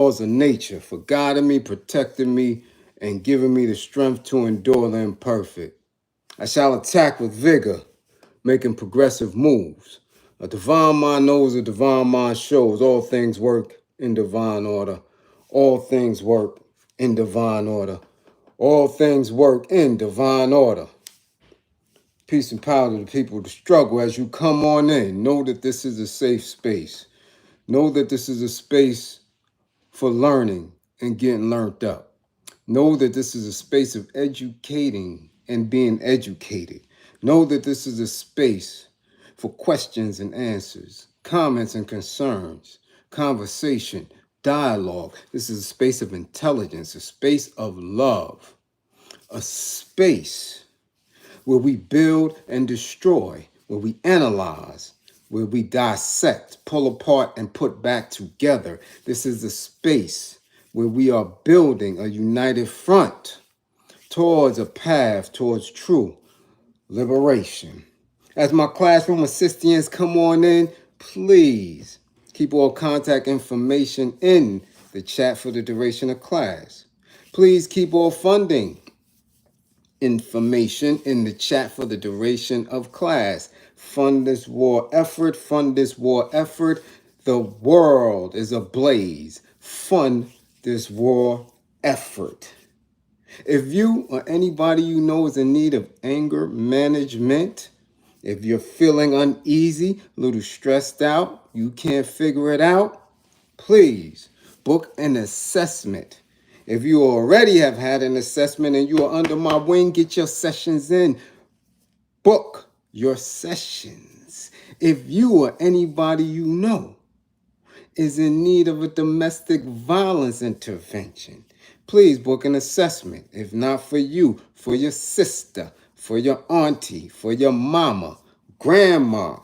Laws of nature for guiding me, protecting me, and giving me the strength to endure the imperfect. I shall attack with vigor, making progressive moves. A divine mind knows, a divine mind shows. All things work in divine order. All things work in divine order. All things work in divine order. Peace and power to the people of the struggle. As you come on in, know that this is a safe space. Know that this is a space for learning and getting learned up. Know that this is a space of educating and being educated. Know that this is a space for questions and answers, comments and concerns, conversation, dialogue. This is a space of intelligence, a space of love, a space where we build and destroy, where we analyze, where we dissect, pull apart, and put back together. This is a space where we are building a united front towards a path towards true liberation. As my classroom assistants come on in, please keep all contact information in the chat for the duration of class. Please keep all funding information in the chat for the duration of class. Fund this war effort. Fund this war effort. The world is ablaze. Fund this war effort. If you or anybody you know is in need of anger management, if you're feeling uneasy, a little stressed out, you can't figure it out, please book an assessment. If you already have had an assessment and you are under my wing, get your sessions in. Book your sessions. If you or anybody you know is in need of a domestic violence intervention, please book an assessment. If not for you, for your sister, for your auntie, for your mama, grandma,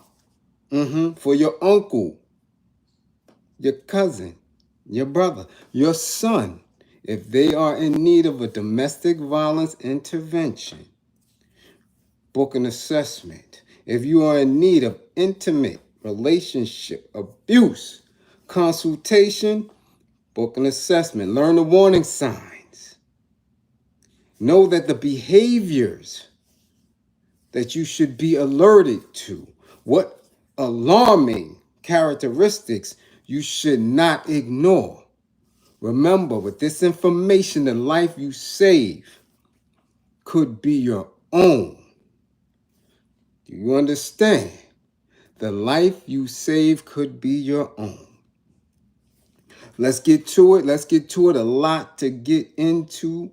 for your uncle, your cousin, your brother, your son. If they are in need of a domestic violence intervention, book an assessment. If you are in need of intimate relationship abuse consultation, book an assessment. Learn the warning signs. Know that the behaviors that you should be alerted to, what alarming characteristics you should not ignore. Remember, with this information, the life you save could be your own. Do you understand? The life you save could be your own. Let's get to it. Let's get to it. A lot to get into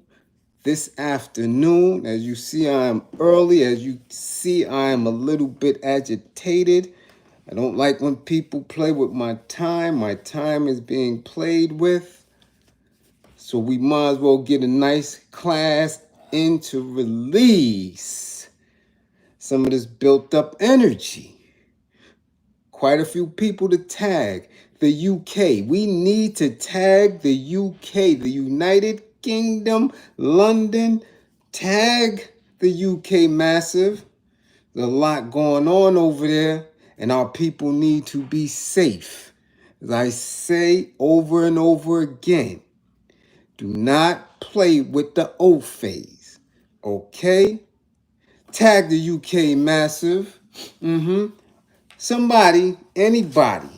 this afternoon. As you see, I am early. As you see, I am a little bit agitated. I don't like when people play with my time. My time is being played with. So we might as well get a nice class in to release some of this built up energy. Quite a few people to tag. The UK. We need to tag the UK, the United Kingdom, London. Tag the UK massive. There's a lot going on over there, and our people need to be safe. As I say over and over again, do not play with the O phase. Okay? Tag the UK massive. Somebody, anybody.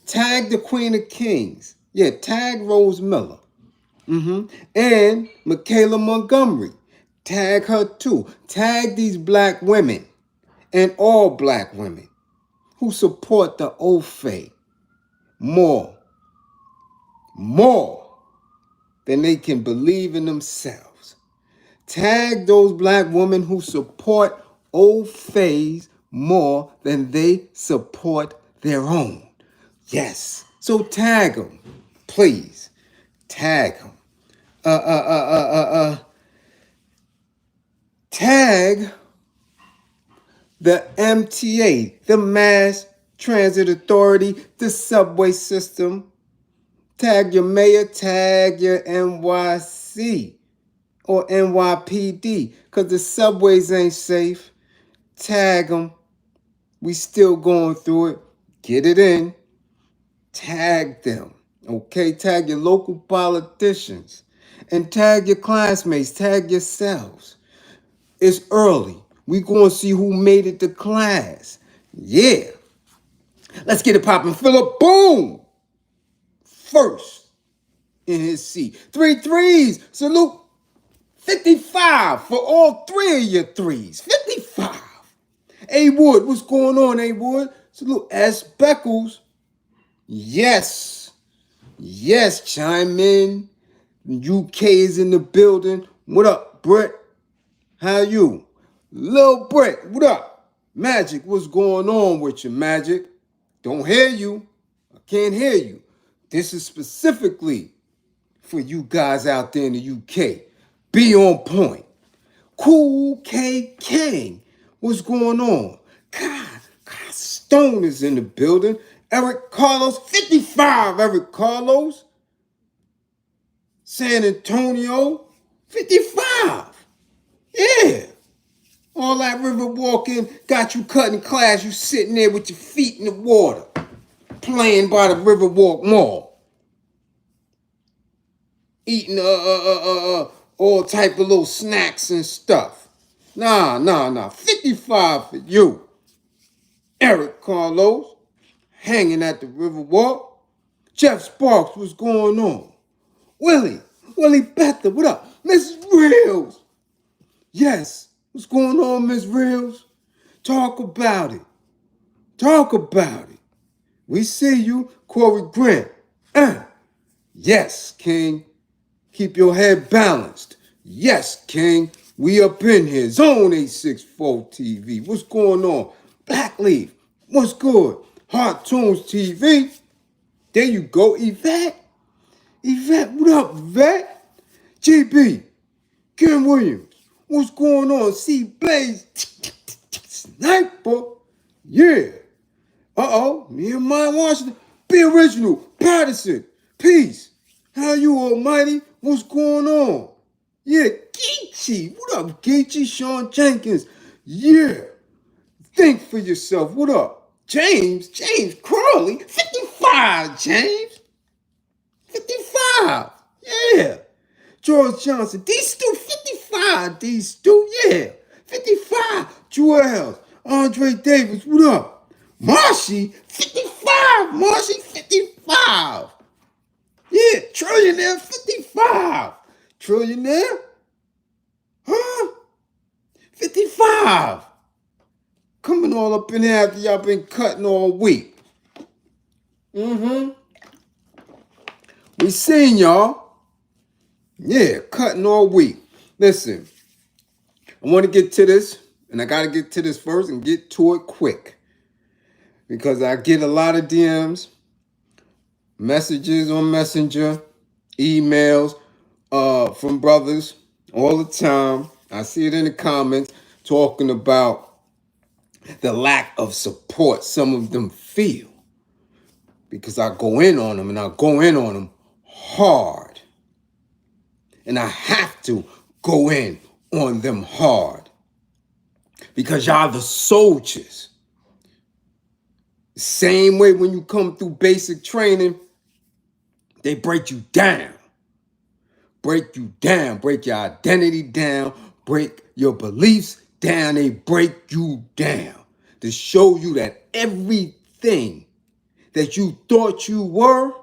Tag the Queen of Kings. Yeah, tag Rose Miller. And Michaela Montgomery. Tag her too. Tag these black women and all black women who support the OFA more than they can believe in themselves. Tag those black women who support OFAs more than they support their own. Yes. So tag them. Please. Tag them. Tag the MTA, the Mass Transit Authority, the subway system. Tag your mayor, tag your NYC or NYPD, because the subways ain't safe. Tag them. We still going through it. Get it in. Tag them, okay? Tag your local politicians and tag your classmates, tag yourselves. It's early. We going to see who made it to class. Yeah. Let's get it popping. Philip, boom! First in his seat. 3 threes. Salute. 55 for all 3 of your threes. 55. A Wood, what's going on, A Wood? Salute. S. Beckles. Yes. Yes, chime in. UK is in the building. What up, Brett? How you? Lil Brett, what up? Magic, what's going on with you, Magic? Don't hear you. I can't hear you. This is specifically for you guys out there in the UK. Be on point. Cool K King, what's going on? God Stone is in the building. Eric Carlos, 55, Eric Carlos. San Antonio, 55. Yeah. All that river walking got you cutting class. You sitting there with your feet in the water, playing by the Riverwalk Mall, eating all type of little snacks and stuff. Nah. 55 for you. Eric Carlos, hanging at the Riverwalk. Jeff Sparks, what's going on? Willie Betha, what up? Miss Reels. Yes, what's going on, Miss Reels? Talk about it. Talk about it. We see you, Corey Grant. Yes, King. Keep your head balanced. Yes, King. We up in here. Zone 864 TV. What's going on? Blackleaf. What's good? Hot Tunes TV. There you go, Yvette. Yvette, what up, Yvette? GB. Ken Williams. What's going on? C Blaze. Sniper. Yeah. Nehemiah Washington. Be original. Patterson. Peace. How you, Almighty? What's going on? Yeah, Geechee. What up, Geechee? Sean Jenkins. Yeah. Think for yourself. What up? James Crawley. 55, James. 55. Yeah. George Johnson. D-Stu. 55. D-Stu. Yeah. 55. Joel. Andre Davis. What up? Marshy. 55. Marshy. 55. Yeah. Trillionaire. 55. Trillionaire? Huh? 55. Coming all up in here after y'all been cutting all week. We seen y'all. Yeah, cutting all week. Listen, I want to get to this, and I got to get to this first and get to it quick. Because I get a lot of DMs, messages on Messenger, emails from brothers all the time. I see it in the comments talking about the lack of support some of them feel. Because I go in on them, and I go in on them hard. And I have to go in on them hard. Because y'all the soldiers. Same way when you come through basic training, they break you down. Break you down. Break your identity down. Break your beliefs down. They break you down to show you that everything that you thought you were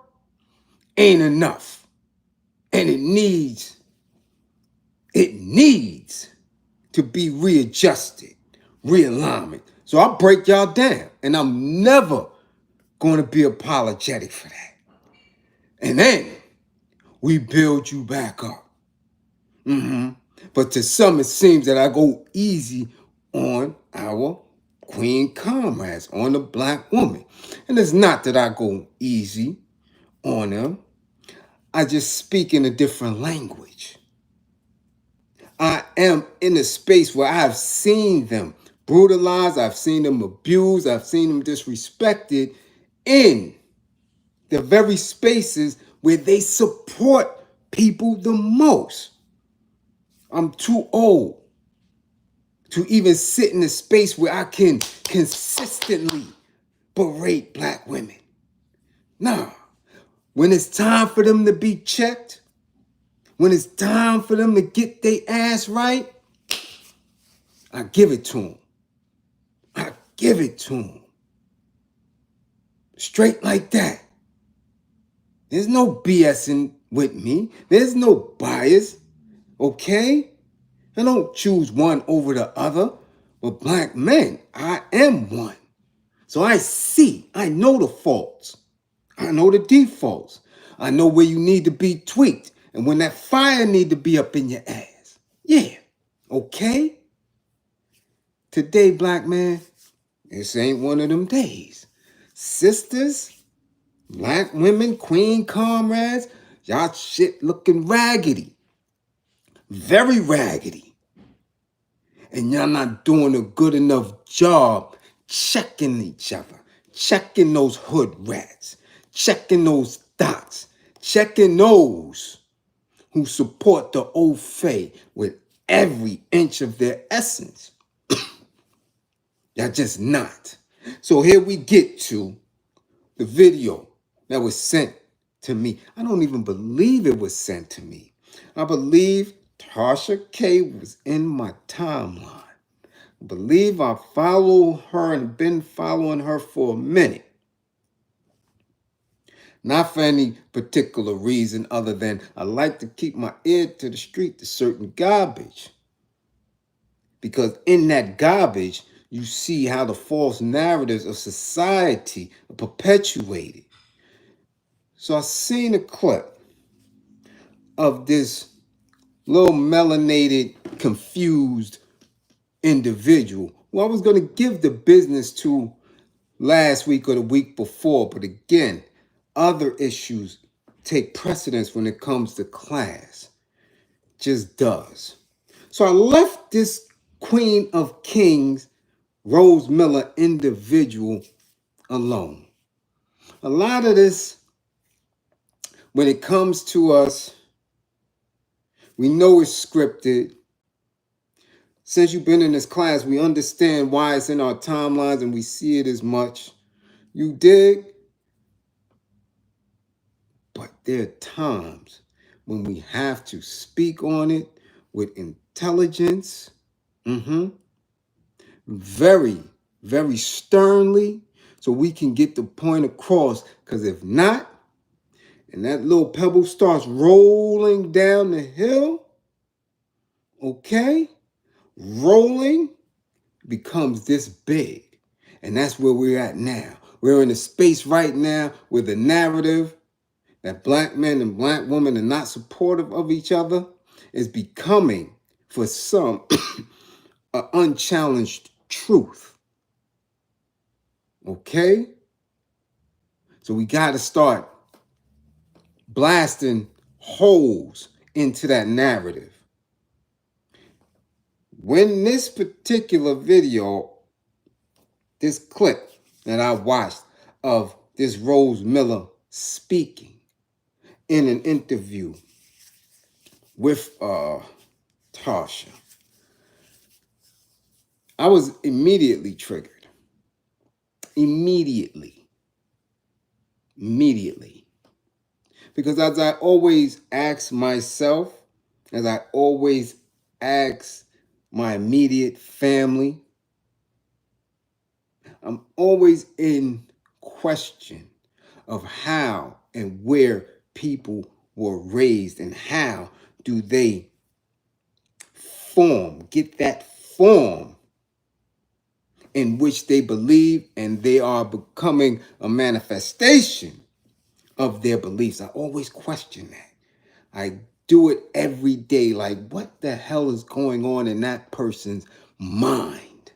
ain't enough. And it needs to be readjusted, realignment. So I break y'all down, and I'm never going to be apologetic for that. And then we build you back up. But to some, it seems that I go easy on our queen comrades, on the black woman. And it's not that I go easy on them. I just speak in a different language. I am in a space where I've seen them brutalized, I've seen them abused, I've seen them disrespected in the very spaces where they support people the most. I'm too old to even sit in a space where I can consistently berate black women. Nah. When it's time for them to be checked, when it's time for them to get their ass right, I give it to them. I give it to them. Straight like that. There's no BSing with me. There's no bias. Okay? I don't choose one over the other. But black men, I am one. So I know the faults. I know the defaults. I know where you need to be tweaked. And when that fire need to be up in your ass. Yeah. Okay? Today, black man, this ain't one of them days. Sisters, black women, queen comrades, y'all shit looking raggedy. Very raggedy. And y'all not doing a good enough job checking each other, checking those hood rats, checking those dots, checking those who support the old faith with every inch of their essence. Y'all just not. So here we get to the video that was sent to me. I don't even believe it was sent to me. I believe Tasha K was in my timeline. I believe I follow her and been following her for a minute. Not for any particular reason other than I like to keep my ear to the street to certain garbage. Because in that garbage, you see how the false narratives of society are perpetuated. So I seen a clip of this little melanated, confused individual who I was going to give the business to last week or the week before. But again, other issues take precedence when it comes to class. Just does. So I left this Queen of Kings, Rose Miller individual alone. A lot of this, when it comes to us, we know it's scripted. Since you've been in this class, we understand why it's in our timelines and we see it as much. You dig? But there are times when we have to speak on it with intelligence, very, very sternly, so we can get the point across. Because if not, and that little pebble starts rolling down the hill, okay, rolling becomes this big. And that's where we're at now. We're in a space right now where the narrative that black men and black women are not supportive of each other is becoming, for some, an unchallenged truth. Okay? So we got to start blasting holes into that narrative. When this particular video, this clip that I watched of this Rose Miller speaking in an interview with Tasha, I was immediately triggered. Immediately. Because as I always ask myself, as I always ask my immediate family, I'm always in question of how and where people were raised and how do they get that form in which they believe, and they are becoming a manifestation of their beliefs. I always question that. I do it every day. Like, what the hell is going on in that person's mind?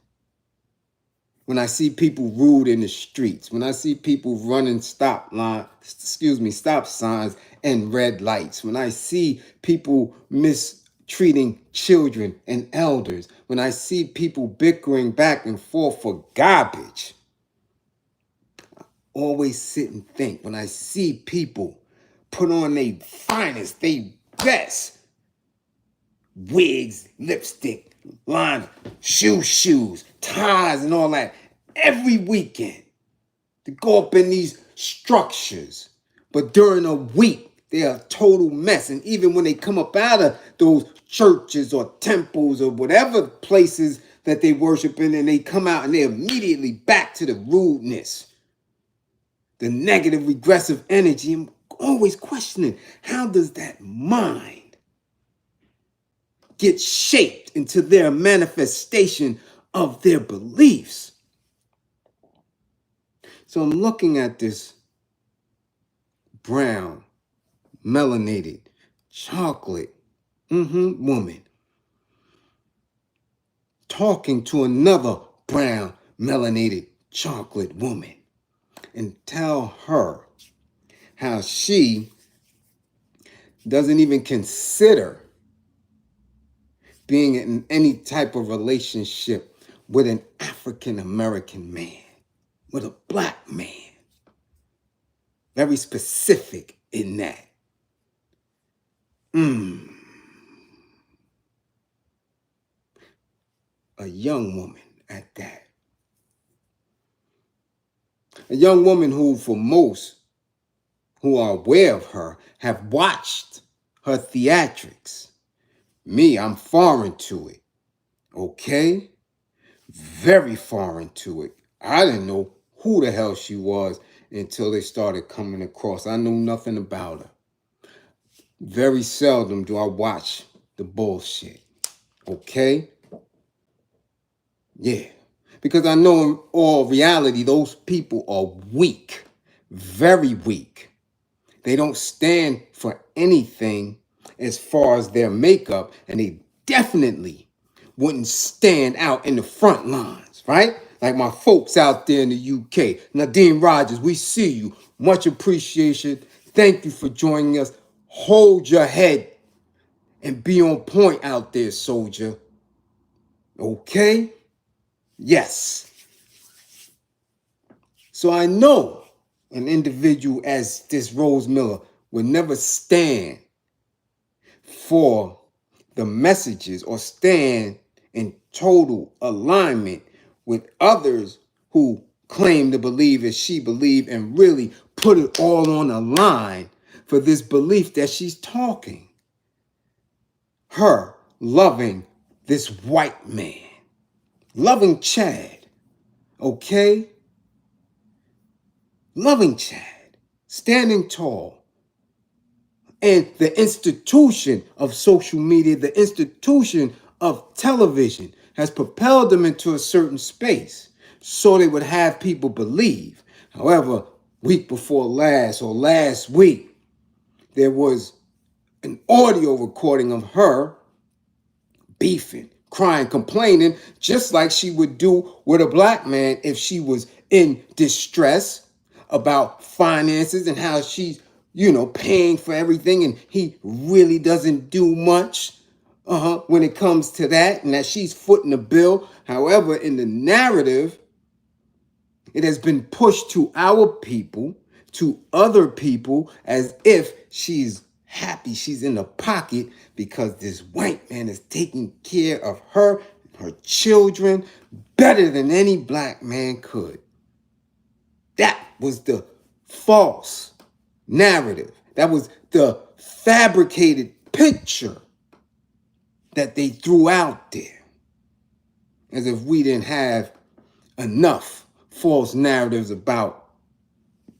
When I see people rude in the streets, when I see people running stop signs and red lights, when I see people mistreating children and elders, when I see people bickering back and forth for garbage, I always sit and think. When I see people put on their finest, their best wigs, lipstick, line, shoes, ties, and all that every weekend to go up in these structures. But during a week, they're a total mess. And even when they come up out of those churches or temples or whatever places that they worship in, and they come out and they're immediately back to the rudeness, the negative, regressive energy. I'm always questioning, how does that mind get shaped into their manifestation of their beliefs? So I'm looking at this brown, melanated, chocolate woman talking to another brown, melanated, chocolate woman, and tell her how she doesn't even consider being in any type of relationship with an African American man, with a black man. Very specific in that. A young woman at that. A young woman who, for most who are aware of her, have watched her theatrics. Me, I'm foreign to it. Okay? Very foreign to it. I didn't know who the hell she was until they started coming across. I knew nothing about her. Very seldom do I watch the bullshit. Okay? Yeah. Because I know in all reality, those people are weak. Very weak. They don't stand for anything as far as their makeup, and they definitely wouldn't stand out in the front lines, right? Like my folks out there in the UK. Nadine Rogers, we see you. Much appreciation. Thank you for joining us. Hold your head and be on point out there, soldier. Okay? Yes. So I know an individual as this Rose Miller would never stand for the messages or stand in total alignment with others who claim to believe as she believed and really put it all on the line for this belief that she's talking. Her loving this white man, loving Chad, okay? Loving Chad, standing tall. And the institution of social media, the institution of television has propelled them into a certain space so they would have people believe. However, week before last or last week, there was an audio recording of her beefing, crying, complaining, just like she would do with a black man if she was in distress about finances and how she's, paying for everything and he really doesn't do much when it comes to that, and that she's footing the bill. However, in the narrative, it has been pushed to our people, to other people, as if she's happy, she's in the pocket because this white man is taking care of her, her children, better than any black man could. That was the false narrative. That was the fabricated picture that they threw out there. As if we didn't have enough false narratives about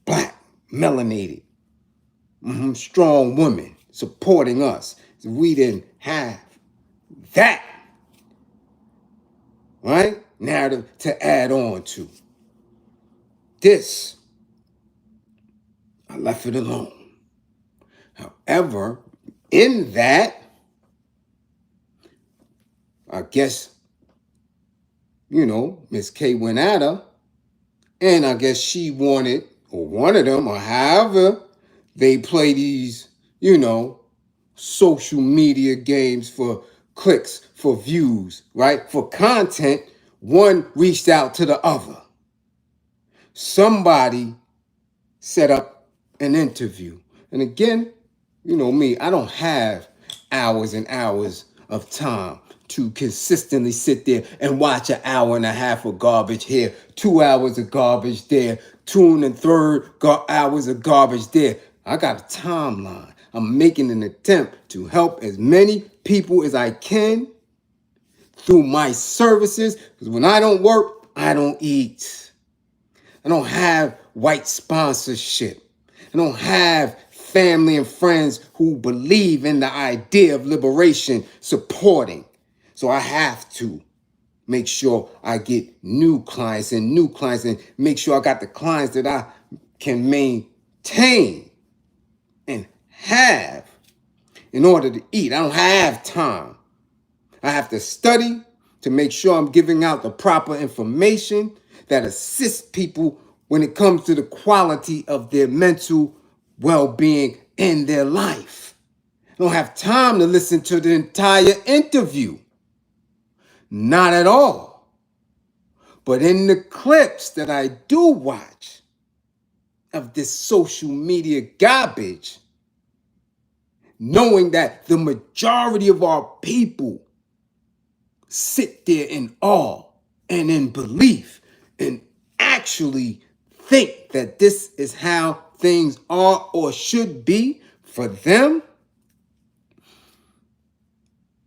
black, melanated, strong women supporting us. So we didn't have that, right, narrative to add on to. This, I left it alone. However, in that, I guess, Miss K went at her, and I guess she wanted, or one of them, or however they play these, social media games for clicks, for views, right? For content, one reached out to the other. Somebody set up an interview. And again, me, I don't have hours and hours of time to consistently sit there and watch an hour and a half of garbage here, 2 hours of garbage there, 2 and 3rd hours of garbage there. I got a timeline. I'm making an attempt to help as many people as I can through my services. Because when I don't work, I don't eat. I don't have white sponsorship. I don't have family and friends who believe in the idea of liberation supporting. So I have to make sure I get new clients and make sure I got the clients that I can maintain and have in order to eat. I don't have time. I have to study to make sure I'm giving out the proper information that assists people when it comes to the quality of their mental well-being in their life. I don't have time to listen to the entire interview. Not at all. But in the clips that I do watch of this social media garbage, knowing that the majority of our people sit there in awe and in belief and actually think that this is how things are or should be for them,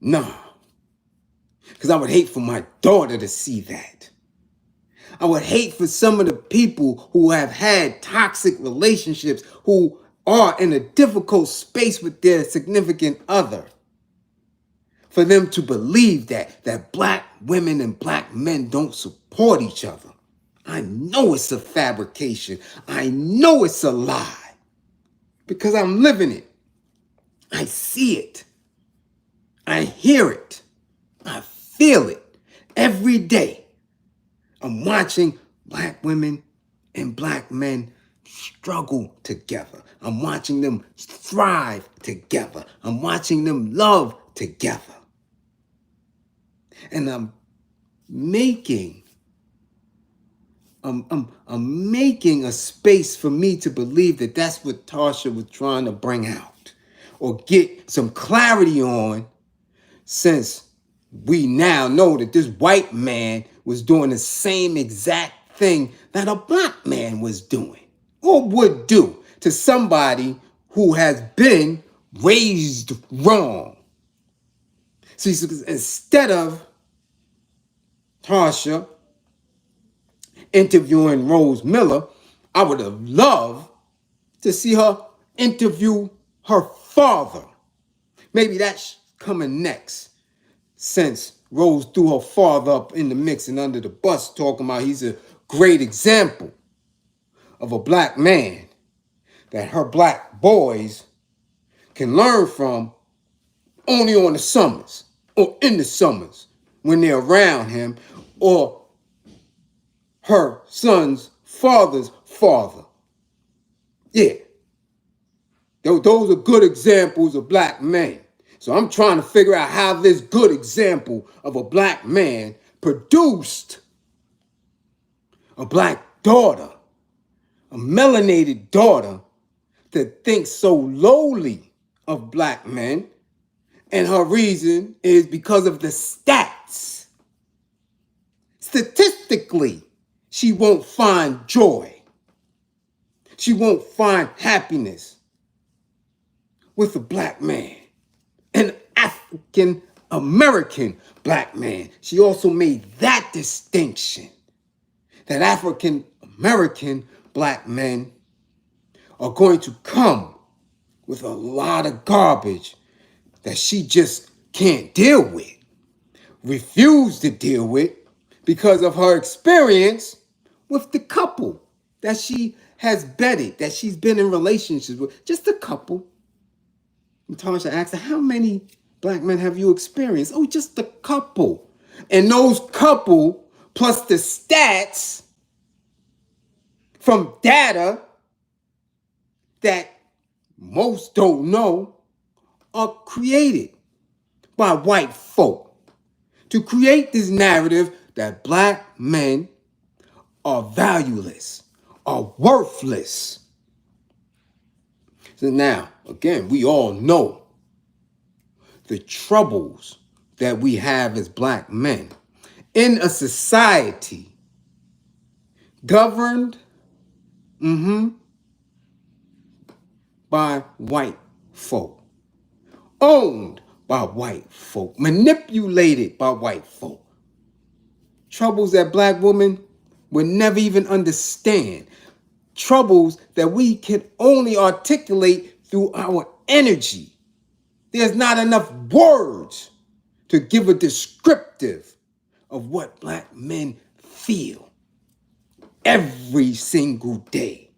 no. Because I would hate for my daughter to see that. I would hate for some of the people who have had toxic relationships, who are in a difficult space with their significant other, for them to believe that black women and black men don't support each other. I know it's a fabrication. I know it's a lie because I'm living it. I see it. I hear it. I feel it every day. I'm watching black women and black men struggle together. I'm watching them thrive together. I'm watching them love together. And I'm making a space for me to believe that that's what Tasha was trying to bring out or get some clarity on, since we now know that this white man was doing the same exact thing that a black man was doing or would do to somebody who has been raised wrong. See, so instead of Tasha interviewing Rose Miller, I would have loved to see her interview her father. Maybe that's coming next, since Rose threw her father up in the mix and under the bus, talking about he's a great example of a black man that her black boys can learn from only on the summers or in the summers when they're around him, or her son's father's father. Yeah. Those are good examples of black men. So I'm trying to figure out how this good example of a black man produced a black daughter, a melanated daughter that thinks so lowly of black men. And her reason is because of the stats. Statistically, she won't find joy. She won't find happiness with a black man, an African American black man. She also made that distinction, that African American black men are going to come with a lot of garbage that she just can't deal with, refuse to deal with, because of her experience with the couple that she has vetted, that she's been in relationships with, just a couple. And Tasha asked her, how many black men have you experienced? Oh, just a couple. And those couple, plus the stats from data that most don't know, are created by white folk to create this narrative that black men are valueless, are worthless. So now, again, we all know the troubles that we have as black men in a society governed by white folk, owned by white folk, manipulated by white folk. Troubles that black women would never even understand. Troubles that we can only articulate through our energy. There's not enough words to give a descriptive of what black men feel every single day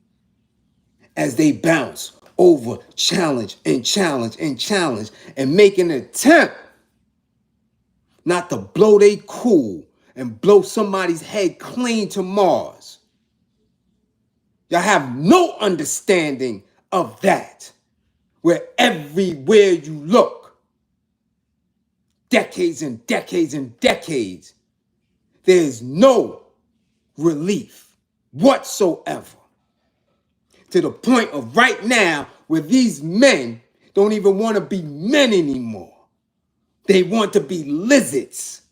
as they bounce over challenge and challenge and challenge and make an attempt not to blow they cool and blow somebody's head clean to Mars. Y'all have no understanding of that. Where everywhere you look, decades and decades and decades, there's no relief whatsoever. To the point of right now where these men don't even want to be men anymore. They want to be lizards,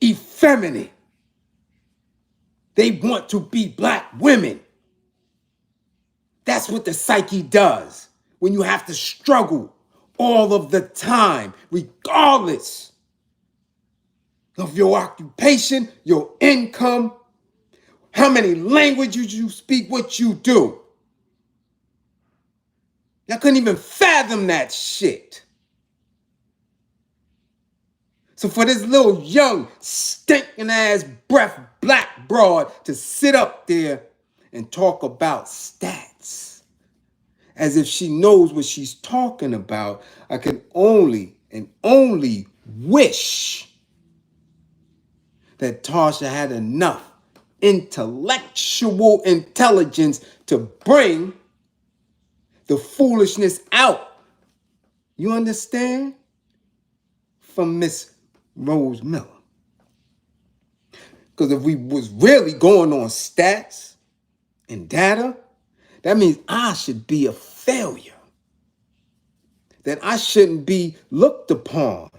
effeminate. They want to be black women. That's what the psyche does when you have to struggle all of the time, regardless of your occupation, your income, how many languages you speak, what you do. Y'all couldn't even fathom that shit. So for this little young, stinking ass breath black broad to sit up there and talk about stats as if she knows what she's talking about, I can only and only wish that Tasha had enough intellectual intelligence to bring the foolishness out. You understand? From Miss Rose Miller. Because if we was really going on stats and data, that means I should be a failure. That I shouldn't be looked upon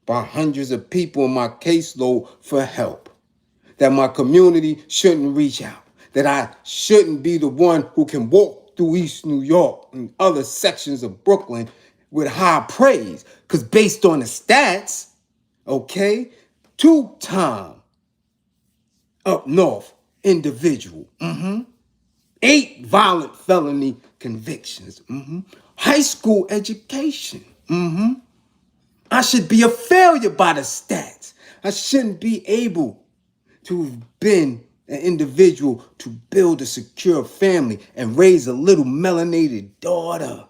by hundreds of people in my caseload for help. That my community shouldn't reach out. That I shouldn't be the one who can walk through East New York and other sections of Brooklyn with high praise. Because based on the stats, okay, 2-time up north individual, 8 violent felony convictions, high school education, I should be a failure by the stats. I shouldn't be able to have been an individual to build a secure family and raise a little melanated daughter.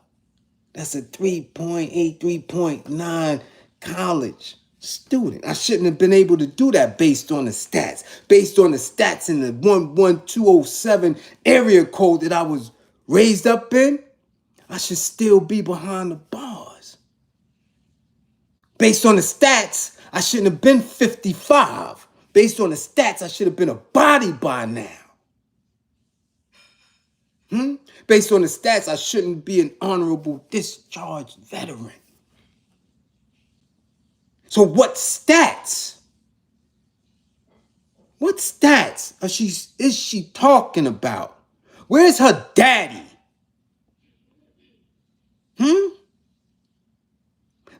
That's a 3.8, 3.9 college student. I shouldn't have been able to do that based on the stats. Based on the stats in the 11207 area code that I was raised up in, I should still be behind the bars. Based on the stats, I shouldn't have been 55. Based on the stats, I should have been a body by now. Based on the stats, I shouldn't be an honorable discharged veteran. So what stats? What stats is she talking about? Where's her daddy?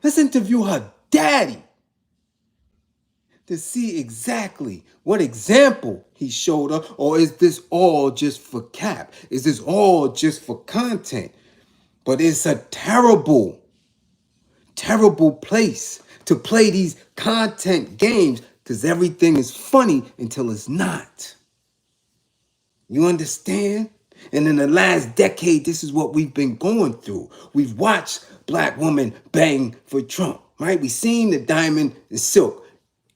Let's interview her daddy to see exactly what example he showed her, or is this all just for cap? Is this all just for content? But it's a terrible, terrible place to play these content games because everything is funny until it's not. You understand? And in the last decade, this is what we've been going through. We've watched black women bang for Trump, right? We've seen the diamond and silk.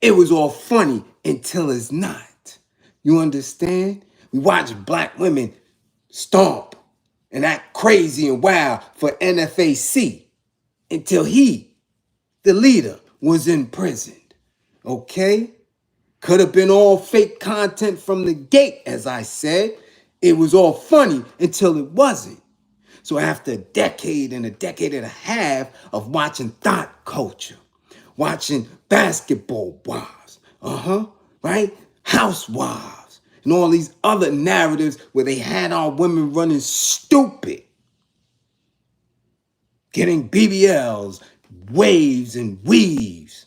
It was all funny until it's not. You understand? We watch black women stomp and act crazy and wild for NFAC until he, the leader, was imprisoned. Okay? Could have been all fake content from the gate, as I said. It was all funny until it wasn't. So after a decade and a half of watching thought culture, watching basketball wives, right? Housewives, and all these other narratives where they had our women running stupid, getting BBLs, waves and weaves,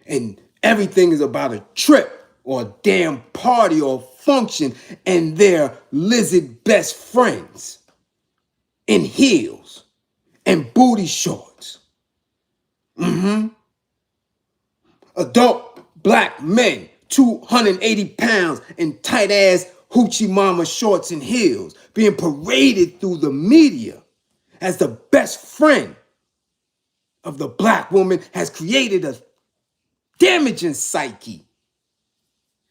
and everything is about a trip or a damn party or function, and their lizard best friends in heels and booty shorts. Adult black men, 280 pounds in tight ass hoochie mama shorts and heels, being paraded through the media as the best friend of the black woman, has created a damaging psyche.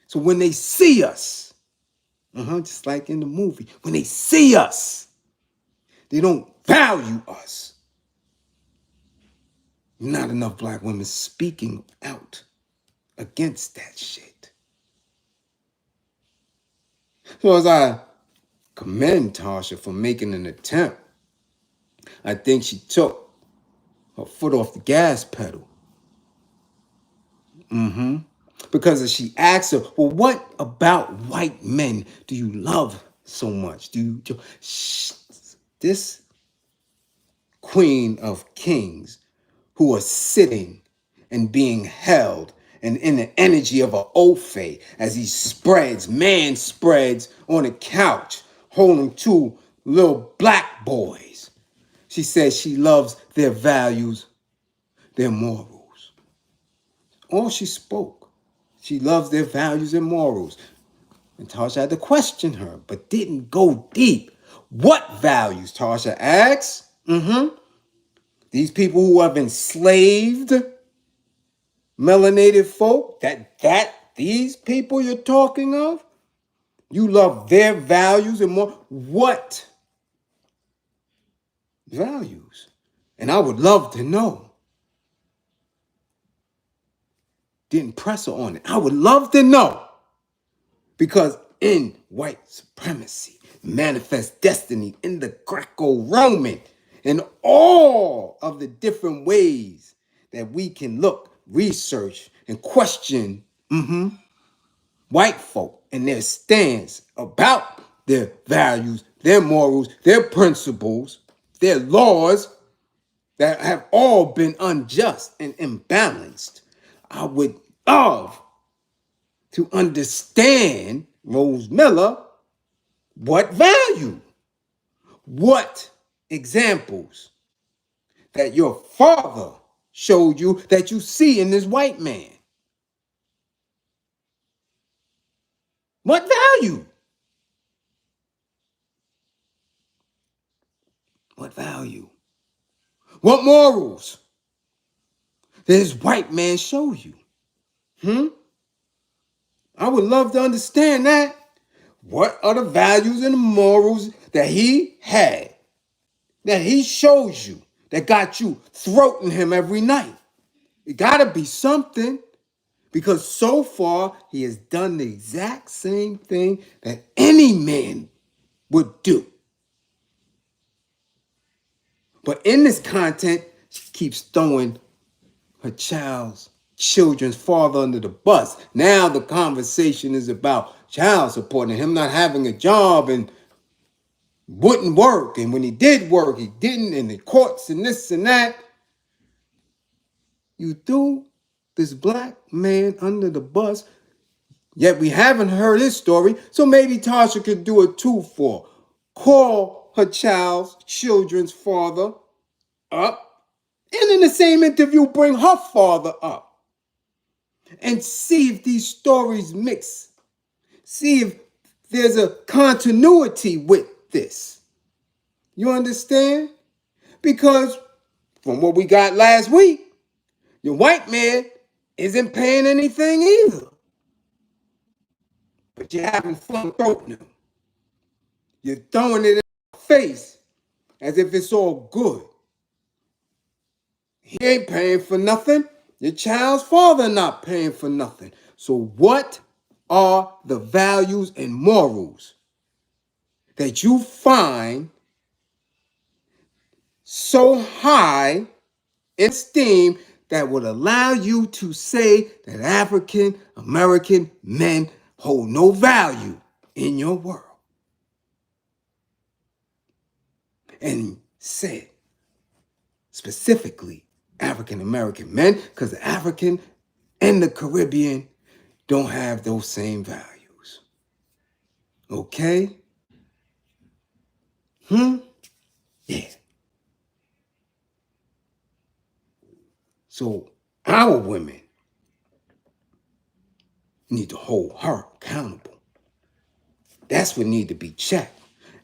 So when they see us, just like in the movie, when they see us, they don't value us. Not enough black women speaking out against that shit. So as I commend Tasha for making an attempt, I think she took her foot off the gas pedal. Because as she asked her, well, what about white men do you love so much? This queen of kings who are sitting and being held and in the energy of an Ophe as he man spreads on a couch, holding two little black boys. She says she loves their values, their morals. All she spoke. She loves their values and morals. And Tasha had to question her, but didn't go deep. What values, Tasha asks? These people who have enslaved melanated folk, these people you're talking of, you love their values and more. What values? And I would love to know. Didn't press her on it. I would love to know. Because in white supremacy, manifest destiny, in the Greco-Roman, and all of the different ways that we can look, research, and question white folk and their stance about their values, their morals, their principles, their laws that have all been unjust and imbalanced. I would love to understand, Rose Miller, what value, what examples that your father showed you that you see in this white man. What value? What value? What morals did this white man show you? I would love to understand that. What are the values and the morals that he had, that he shows you, that got you throating him every night? It gotta be something, because so far he has done the exact same thing that any man would do. But in this content, she keeps throwing her children's father under the bus. Now the conversation is about child support and him not having a job and wouldn't work. And when he did work, he didn't, and the courts and this and that. You threw this black man under the bus, yet we haven't heard his story. So maybe Tasha could do a 2-for. Call her children's father up, and in the same interview, bring her father up. And see if these stories mix. See if there's a continuity with this. You understand? Because from what we got last week, your white man isn't paying anything either. But you're having fun throwing him. You're throwing it in the face as if it's all good. He ain't paying for nothing. Your child's father not paying for nothing. So what are the values and morals that you find so high in esteem that would allow you to say that African American men hold no value? in your world. And said specifically African American men, because the African and the Caribbean don't have those same values. Okay? Yeah. So our women need to hold her accountable. That's what need to be checked.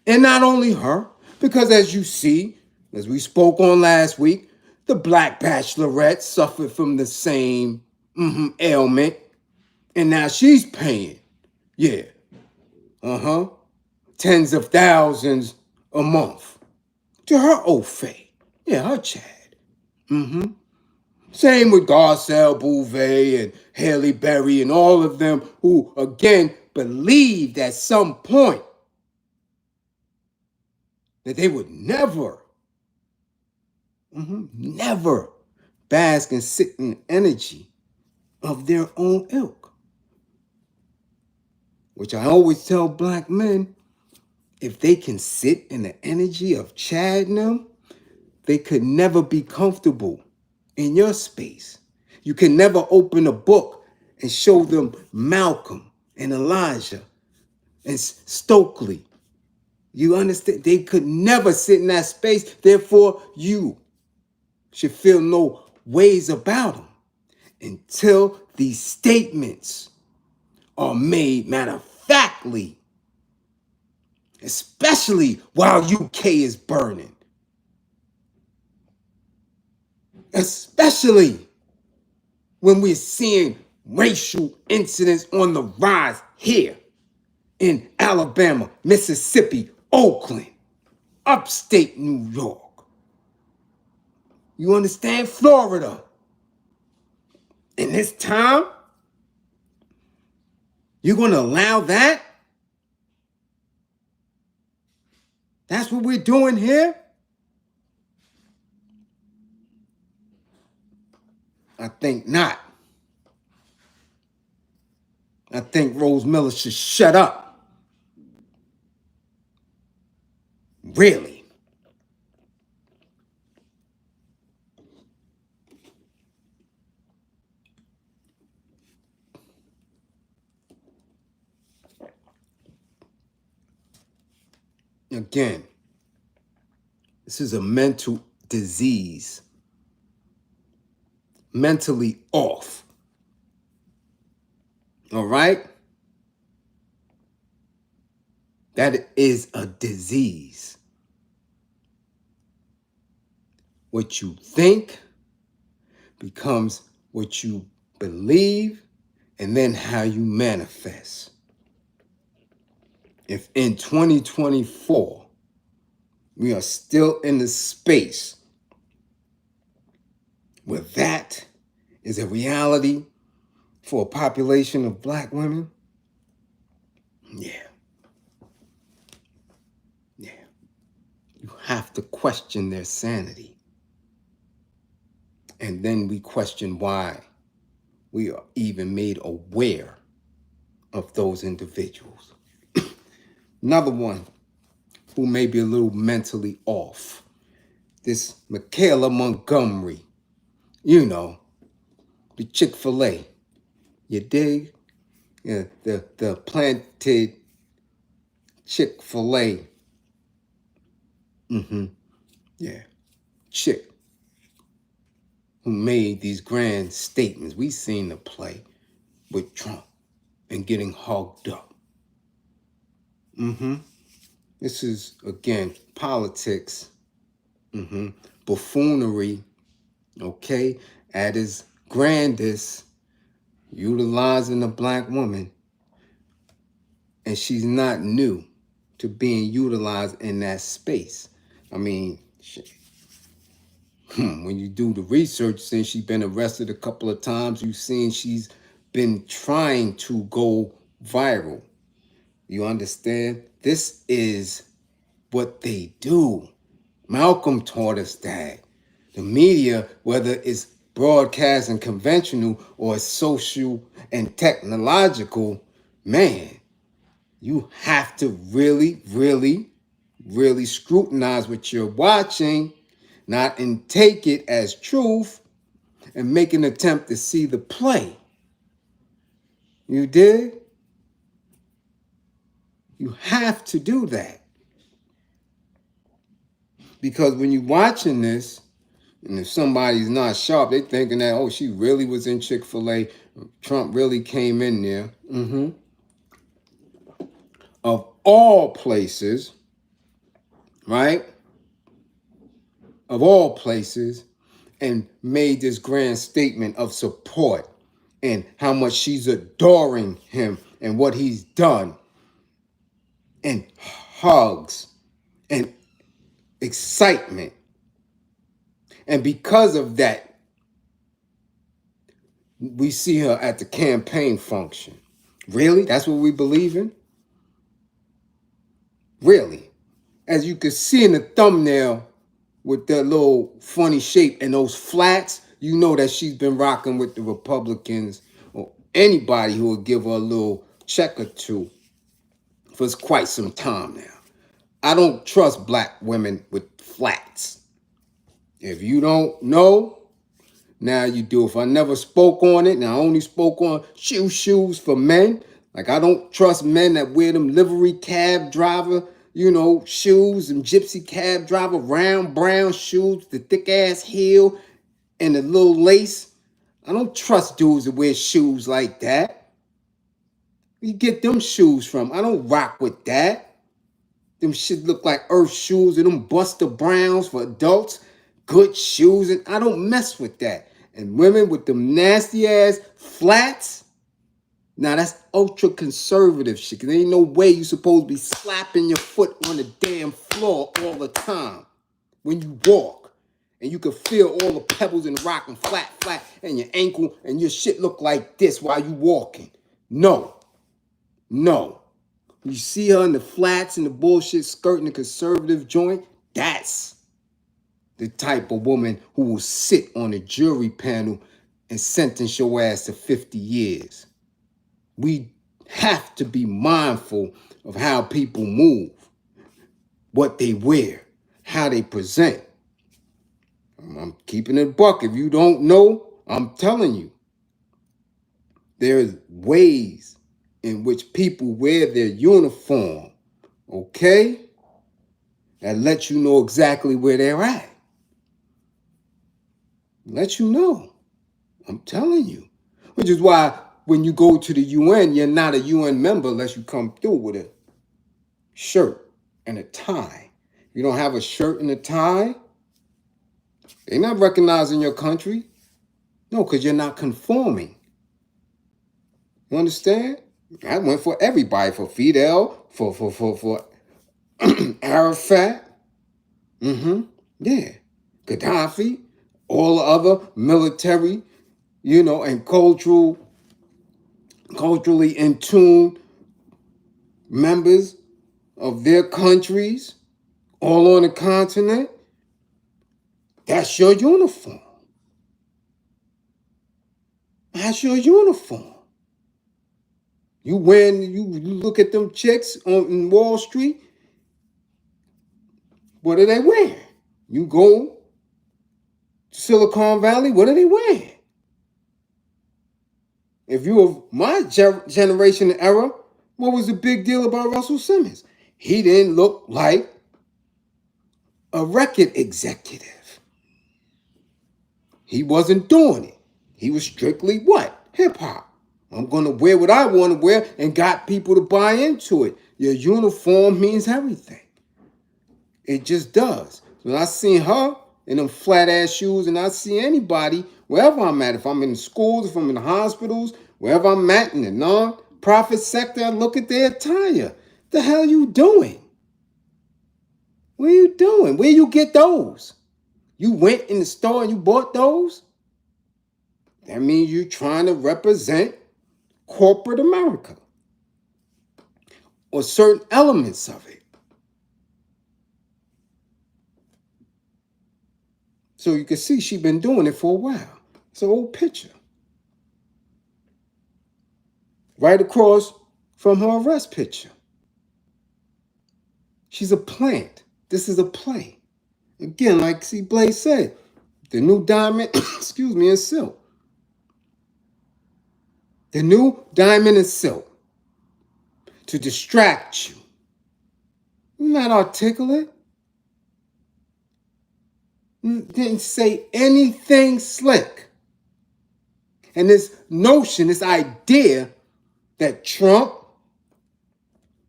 And not only her, because as you see, as we spoke on last week, the black bachelorette suffered from the same ailment. And now she's paying. Yeah. Tens of thousands a month to her old fae. Yeah, her Chad. Same with Garcelle Bouvet and Haley Berry and all of them who, again, believed at some point that they would never, never bask and sit in the energy of their own ilk. Which I always tell black men, if they can sit in the energy of Chad and them, they could never be comfortable in your space. You can never open a book and show them Malcolm and Elijah and Stokely. You understand? They could never sit in that space. Therefore, you should feel no ways about them until these statements are made matter of factly, especially while UK is burning. Especially when we're seeing racial incidents on the rise here in Alabama, Mississippi, Oakland, upstate New York. You understand? Florida. In this time, you're going to allow that? That's what we're doing here? I think not. I think Rose Miller should shut up. Really. Again, this is a mental disease. Mentally off. All right? That is a disease. What you think becomes what you believe, and then how you manifest. If in 2024, we are still in the space where that is a reality for a population of black women, yeah. You have to question their sanity. And then we question why we are even made aware of those individuals. Another one who may be a little mentally off, this Michaela Montgomery, you know, the Chick-fil-A, you dig? Yeah, the planted Chick-fil-A. Yeah, chick who made these grand statements. We seen the play with Trump and getting hogged up. This is, again, politics, buffoonery, okay, at its grandest, utilizing a black woman, and she's not new to being utilized in that space. I mean, when you do the research, since she's been arrested a couple of times, you've seen she's been trying to go viral. You understand? This is what they do. Malcolm taught us that. The media, whether it's broadcast and conventional or social and technological, man, You have to really, really, really scrutinize what you're watching, not and take it as truth and make an attempt to see the play. You did? You have to do that. Because when you're watching this, and if somebody's not sharp, they're thinking that, oh, she really was in Chick-fil-A. Trump really came in there. Of all places, right? Of all places, and made this grand statement of support and how much she's adoring him and what he's done, and hugs and excitement. And because of that, we see her at the campaign function. Really? That's what we believe in? Really? As you can see in the thumbnail with that little funny shape and those flats, you know that she's been rocking with the Republicans or anybody who will give her a little check or two for quite some time now. I don't trust black women with flats. If you don't know, now you do. If I never spoke on it, now I only spoke on shoes for men. Like I don't trust men that wear them livery cab driver, shoes and gypsy cab driver, round brown shoes, the thick ass heel and the little lace. I don't trust dudes that wear shoes like that. Where you get them shoes from? I don't rock with that. Them shit look like earth shoes and them Buster Browns for adults. Good shoes, and I don't mess with that. And women with them nasty ass flats, now that's ultra conservative shit. Cause there ain't no way you supposed to be slapping your foot on the damn floor all the time when you walk. And you can feel all the pebbles and rock and flat, and your ankle and your shit look like this while you walking. No. You see her in the flats and the bullshit skirt in the conservative joint, that's the type of woman who will sit on a jury panel and sentence your ass to 50 years. We have to be mindful of how people move, what they wear, how they present. I'm keeping it a buck. If you don't know, I'm telling you. There's ways in which people wear their uniform, okay? That lets you know exactly where they're at. Let you know. I'm telling you. Which is why when you go to the UN, you're not a UN member unless you come through with a shirt and a tie. You don't have a shirt and a tie, they're not recognizing your country. No, because you're not conforming. You understand? I went for everybody, for Fidel, for Arafat. Yeah. Gaddafi, all the other military, and culturally in tune members of their countries, all on the continent. That's your uniform. That's your uniform. You look at them chicks on Wall Street, what are they wearing? You go to Silicon Valley, what are they wearing? If you were my generation and era, what was the big deal about Russell Simmons? He didn't look like a record executive. He wasn't doing it. He was strictly what? Hip-hop. I'm going to wear what I want to wear and got people to buy into it. Your uniform means everything. It just does. When I see her in them flat-ass shoes and I see anybody, wherever I'm at, if I'm in schools, if I'm in the hospitals, wherever I'm at in the non-profit sector, I look at their attire. The hell you doing? What are you doing? Where you get those? You went in the store and you bought those? That means you're trying to represent corporate America or certain elements of it. So you can see she's been doing it for a while. It's an old picture. Right across from her arrest picture. She's a plant. This is a play. Again, like see Bliz said, the new diamond, excuse me, is silk. The new diamond is silk. To distract you. You're not articulate. Didn't say anything slick. And this notion, this idea that Trump,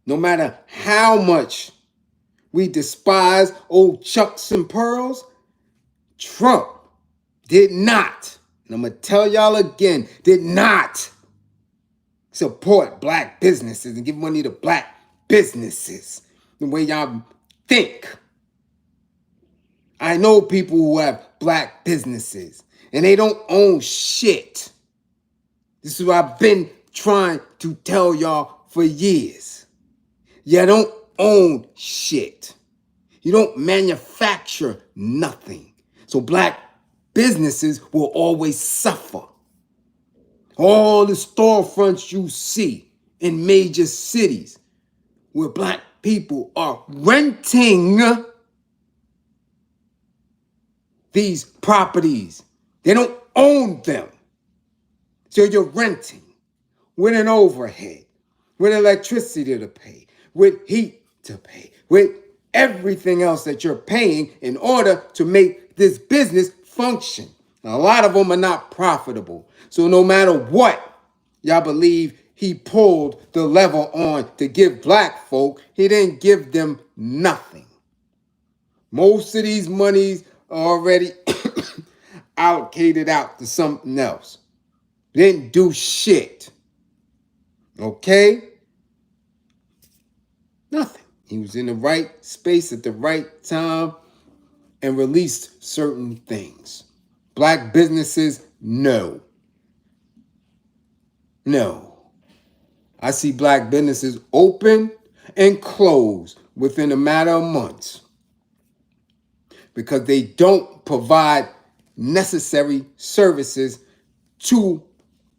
no matter how much we despise old Chucks and Pearls, Trump did not, and I'm going to tell y'all again, did not support black businesses and give money to black businesses the way y'all think. I know people who have black businesses and they don't own shit. This is what I've been trying to tell y'all for years. You don't own shit. You don't manufacture nothing. So black businesses will always suffer. All the storefronts you see in major cities where black people are renting these properties. They don't own them. So you're renting with an overhead, with electricity to pay, with heat to pay, with everything else that you're paying in order to make this business function. Now, a lot of them are not profitable. So no matter what y'all believe he pulled the lever on to give black folk, he didn't give them nothing. Most of these monies are already allocated out to something else. Didn't do shit. Okay? Nothing. He was in the right space at the right time and released certain things. Black businesses, no. No. I see black businesses open and close within a matter of months because they don't provide necessary services to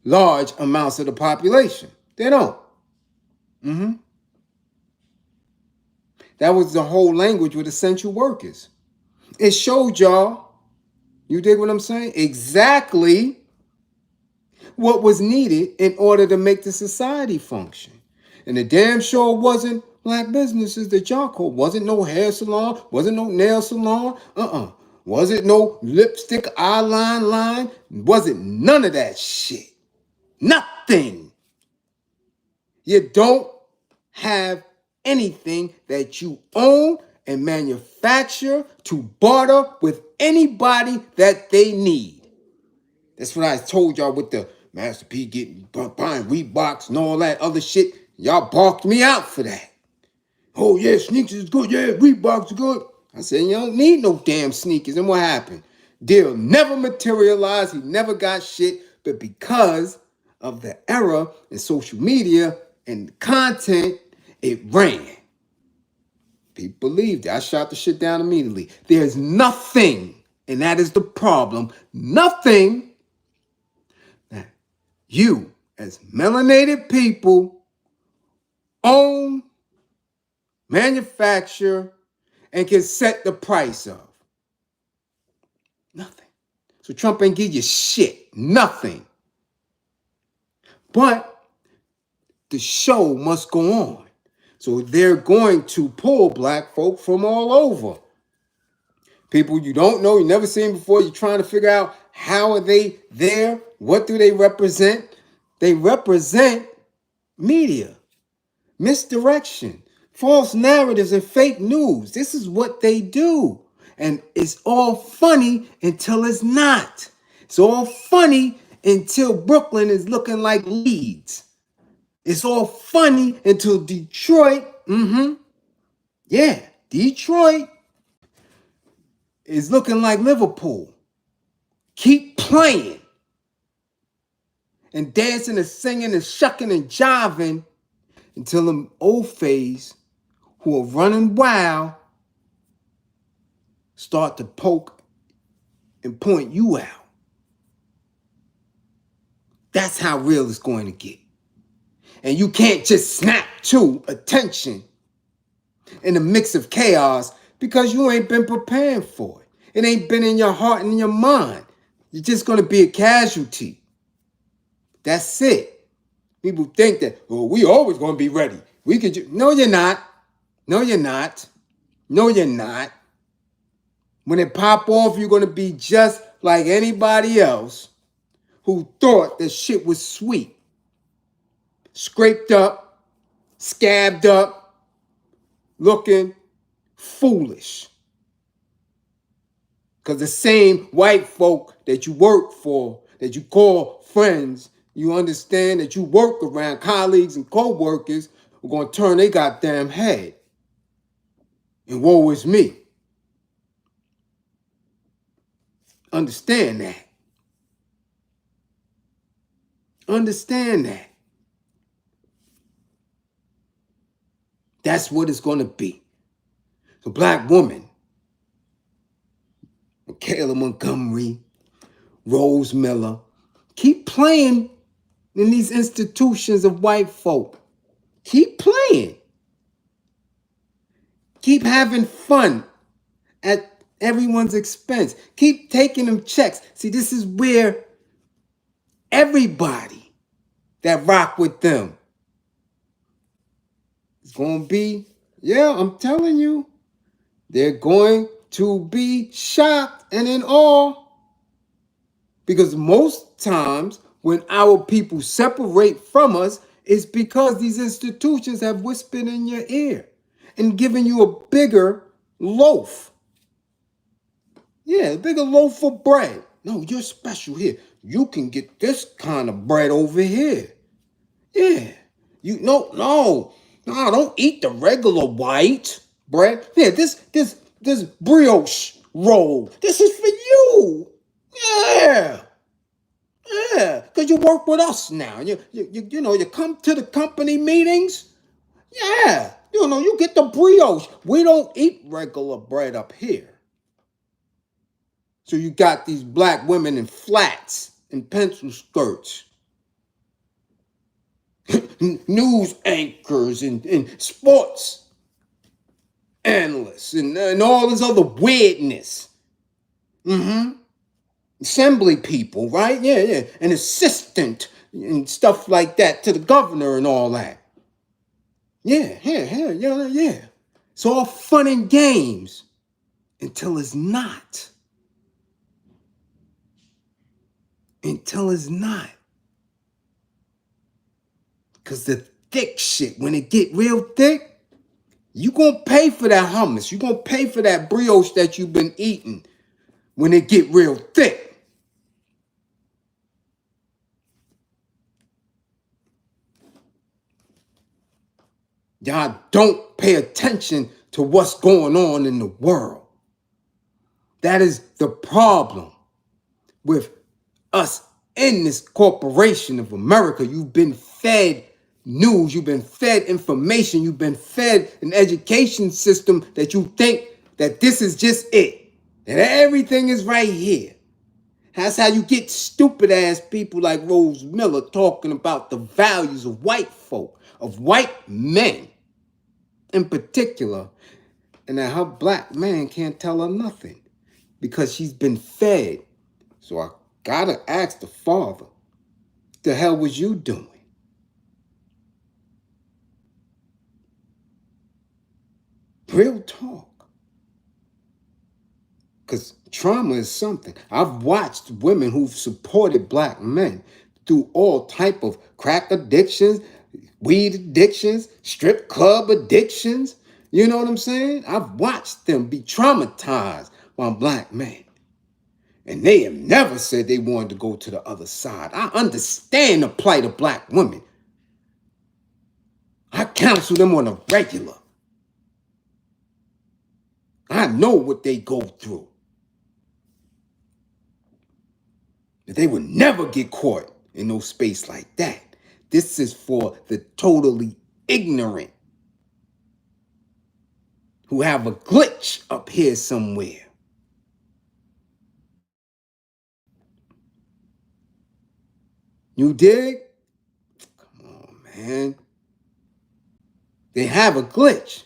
large amounts of the population. They don't. That was the whole language with essential workers. It showed y'all, you dig what I'm saying? Exactly what was needed in order to make the society function. And the damn sure wasn't black businesses that y'all called. Wasn't no hair salon, wasn't no nail salon, wasn't no lipstick eyeliner line, wasn't none of that shit. Nothing. You don't have anything that you own and manufacture to barter with anybody that they need. That's what I told y'all with the Master P buying Reeboks and all that other shit. Y'all barked me out for that. Oh yeah, sneakers is good. Yeah, Reeboks are good. I said, you don't need no damn sneakers. And what happened? Deal never materialized. He never got shit. But because of the era in social media and content, it ran. People believed it. I shot the shit down immediately. There's nothing, and that is the problem, nothing that you as melanated people own, manufacture, and can set the price of. Nothing. So Trump ain't give you shit. Nothing. But the show must go on. So they're going to pull black folk from all over. People you don't know, you never seen before, you're trying to figure out how are they there? What do they represent? They represent media, misdirection, false narratives, and fake news. This is what they do. And it's all funny until it's not. It's all funny until Brooklyn is looking like Leeds. It's all funny until Detroit, Detroit is looking like Liverpool. Keep playing and dancing and singing and shucking and jiving until them old fays who are running wild start to poke and point you out. That's how real it's going to get. And you can't just snap to attention in the mix of chaos because you ain't been preparing for it. It ain't been in your heart and in your mind. You're just going to be a casualty. That's it. People think that, well, we always going to be ready. We could. No, you're not. No, you're not. No, you're not. When it pop off, you're going to be just like anybody else who thought that shit was sweet. Scraped up, scabbed up, looking foolish. Because the same white folk that you work for, that you call friends, you understand that you work around colleagues and co-workers are going to turn their goddamn head. And woe is me. Understand that. Understand that. That's what it's going to be. So black woman, Michaela Montgomery, Rose Miller, keep playing in these institutions of white folk. Keep playing. Keep having fun at everyone's expense. Keep taking them checks. See, this is where everybody that rock with them is going to be, yeah, I'm telling you, they're going to be shocked and in awe. Because most times when our people separate from us, it's because these institutions have whispered in your ear and given you a bigger loaf. Yeah, a bigger loaf of bread. No, you're special here. You can get this kind of bread over here. Yeah. No, don't eat the regular white bread. Yeah, this brioche roll. This is for you. Yeah. Yeah, because you work with us now. You come to the company meetings. Yeah, you get the brioche. We don't eat regular bread up here. So you got these black women in flats and pencil skirts, news anchors and sports analysts and all this other weirdness. Assembly people, right? Yeah. An assistant and stuff like that to the governor and all that. Yeah. It's all fun and games until it's not. Until it's not. Because the thick shit, when it get real thick, you gonna pay for that hummus. You gonna pay for that brioche that you've been eating when it get real thick. Y'all don't pay attention to what's going on in the world. That is the problem with us in this corporation of America. You've been fed news, you've been fed information, you've been fed an education system that you think that this is just it, that everything is right here. That's how you get stupid ass people like Rose Miller talking about the values of white folk, of white men in particular, and that her black man can't tell her nothing because she's been fed. So I gotta ask the father, what the hell was you doing? Real talk. Because trauma is something. I've watched women who've supported black men through all type of crack addictions, weed addictions, strip club addictions. You know what I'm saying? I've watched them be traumatized by black men. And they have never said they wanted to go to the other side. I understand the plight of black women. I counsel them on a regular. I know what they go through. They would never get caught in no space like that. This is for the totally ignorant who have a glitch up here somewhere. You dig? Come on, man. They have a glitch.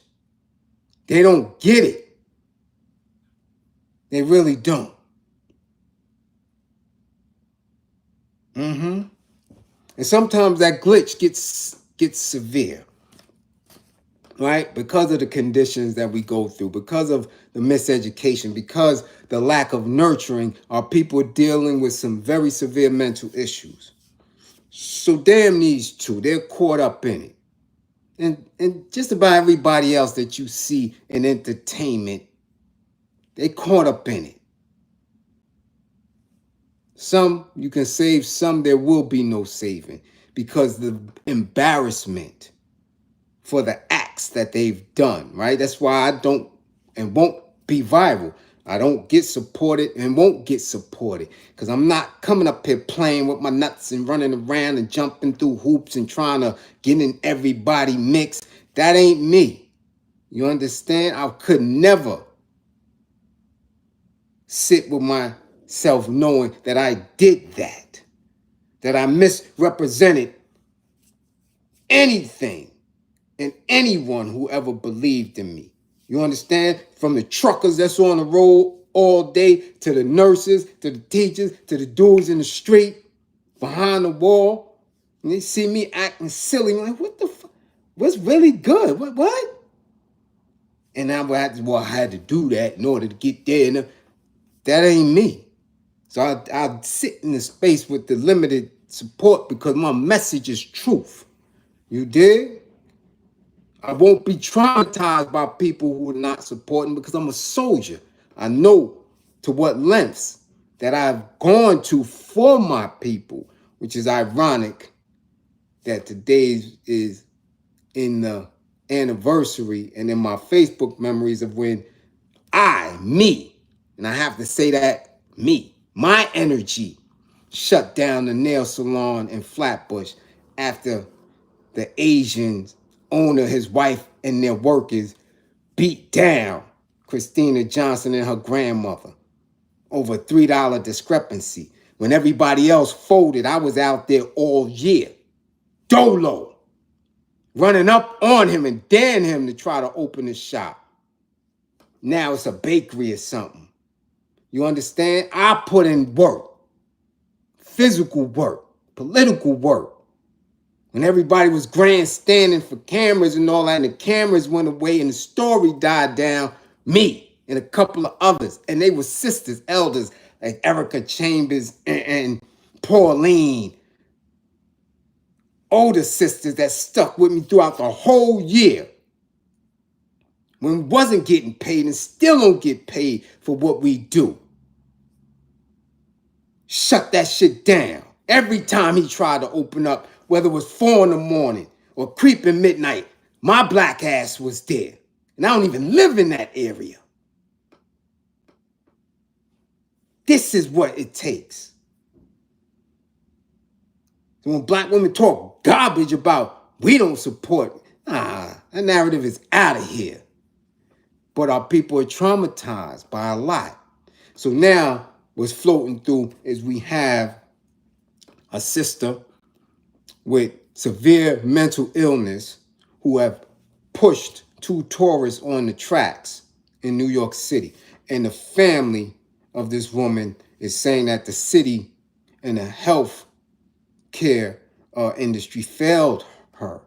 They don't get it. They really don't. And sometimes that glitch gets severe, right? Because of the conditions that we go through, because of the miseducation, because the lack of nurturing, our people dealing with some very severe mental issues. So damn these two, they're caught up in it. And just about everybody else that you see in entertainment, they caught up in it. Some you can save, some there will be no saving because the embarrassment for the acts that they've done, right? That's why I don't and won't be viral. I don't get supported and won't get supported because I'm not coming up here playing with my nuts and running around and jumping through hoops and trying to get in everybody mixed. That ain't me. You understand? I could never sit with myself knowing that I did that I misrepresented anything and anyone who ever believed in me. You understand? From the truckers that's on the road all day, to the nurses, to the teachers, to the dudes in the street, behind the wall. And they see me acting silly. I'm like, what the fuck? What's really good? What? And I had to do that in order to get there. And that ain't me. So I sit in the space with the limited support because my message is truth. You dig? I won't be traumatized by people who are not supporting because I'm a soldier. I know to what lengths that I've gone to for my people, which is ironic that today is in the anniversary and in my Facebook memories of when me, and I have to say that my energy shut down the nail salon in Flatbush after the Asian owner, his wife, and their workers beat down Christina Johnson and her grandmother over a $3 discrepancy. When everybody else folded, I was out there all year, dolo, running up on him and daring him to try to open his shop. Now it's a bakery or something. You understand? I put in work, physical work, political work. When everybody was grandstanding for cameras and all that, and the cameras went away and the story died down, me and a couple of others, and they were sisters, elders, like Erica Chambers and Pauline, older sisters that stuck with me throughout the whole year when we wasn't getting paid and still don't get paid for what we do. Shut that shit down. Every time he tried to open up, whether it was 4 a.m. or creeping midnight, my black ass was there. And I don't even live in that area. This is what it takes. So when black women talk garbage about we don't support, that narrative is out of here. But our people are traumatized by a lot. So now what's floating through is we have a sister with severe mental illness who have pushed 2 tourists on the tracks in New York City. And the family of this woman is saying that the city and the health care industry failed her.